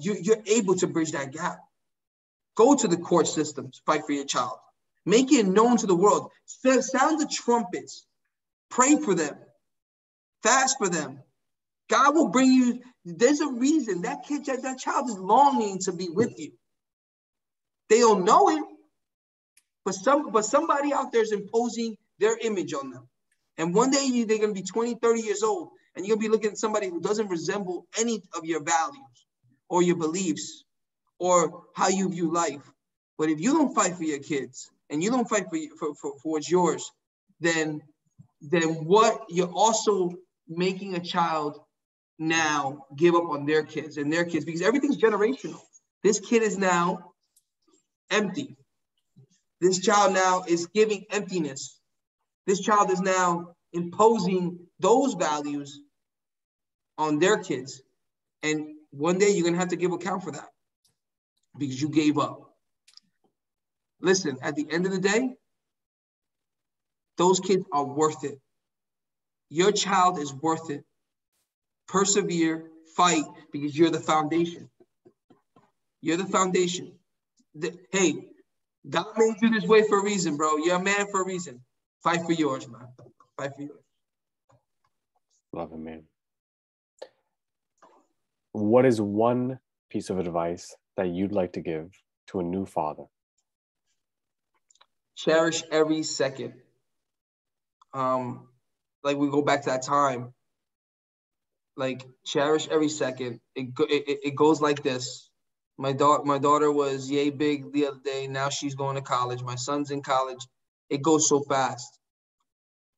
you're able to bridge that gap. Go to the court systems, fight for your child. Make it known to the world. Sound the trumpets. Pray for them. Fast for them. God will bring you. There's a reason that child is longing to be with you. They don't know it, but somebody out there is imposing their image on them. And one day they're going to be 20, 30 years old, and you're going to be looking at somebody who doesn't resemble any of your values or your beliefs or how you view life. But if you don't fight for your kids and you don't fight for what's yours, then what, you're also making a child now give up on their kids because everything's generational. This kid is now empty. This child now is giving emptiness. This child is now imposing those values on their kids. And one day you're going to have to give account for that because you gave up. Listen, at the end of the day, those kids are worth it. Your child is worth it. Persevere, fight, because you're the foundation. You're the foundation. Hey, God made you this way for a reason, bro. You're a man for a reason. Fight for yours, man. Fight for yours. Love it, man. What is one piece of advice that you'd like to give to a new father? Cherish every second. Like we go back to that time. Like cherish every second. It goes like this. My daughter was yay big the other day. Now she's going to college. My son's in college. It goes so fast.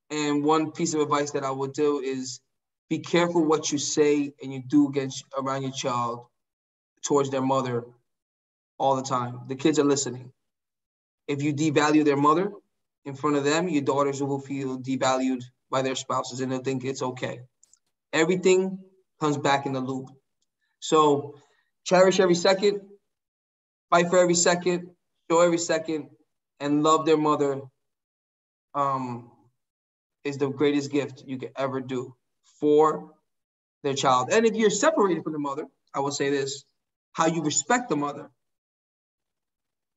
And one piece of advice that I would do is be careful what you say and you do around your child towards their mother all the time. The kids are listening. If you devalue their mother in front of them, your daughters will feel devalued by their spouses and they'll think it's okay. Everything comes back in the loop. So cherish every second, fight for every second, show every second, and love their mother is the greatest gift you could ever do for their child. And if you're separated from the mother, I will say this, how you respect the mother.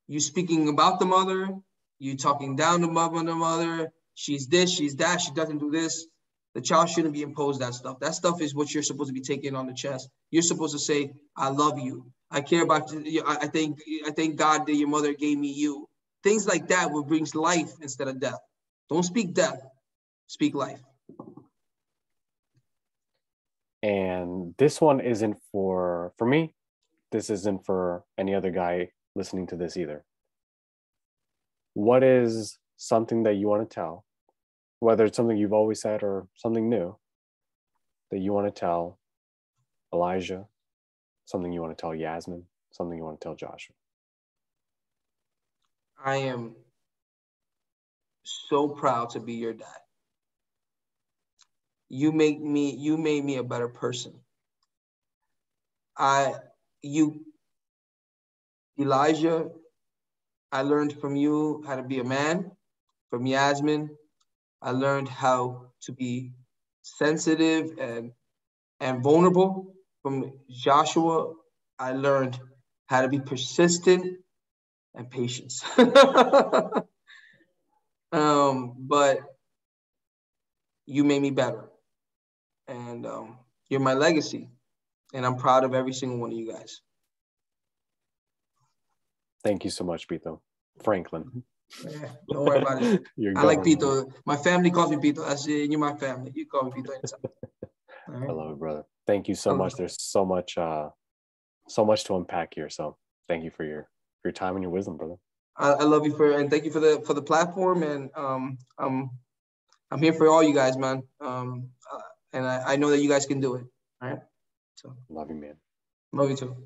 You speaking about the mother, you talking down to the mother, she's this, she's that, she doesn't do this. The child shouldn't be imposed that stuff. That stuff is what you're supposed to be taking on the chest. You're supposed to say, I love you. I care about you. I thank God that your mother gave me you. Things like that will bring life instead of death. Don't speak death, speak life. And this one isn't for me. This isn't for any other guy listening to this either. What is something that you want to tell, whether it's something you've always said or something new, that you want to tell Elijah, something you want to tell Yasmin, something you want to tell Joshua? I am so proud to be your dad. You made me a better person. Elijah, I learned from you how to be a man. From Yasmin, I learned how to be sensitive and vulnerable. From Joshua, I learned how to be persistent and patience. But you made me better. And you're my legacy. And I'm proud of every single one of you guys. Thank you so much, Pito. Franklin. Yeah, don't worry about it. I like Pito. My family calls me Pito. I say, you're my family. You call me Pito anytime. Right. I love it, brother. Thank you so much. There's so much to unpack here. So thank you for your time and your wisdom, brother. I love you and thank you for the platform. And I'm here for all you guys, man. And I know that you guys can do it. All right. So love you, man. Love you too.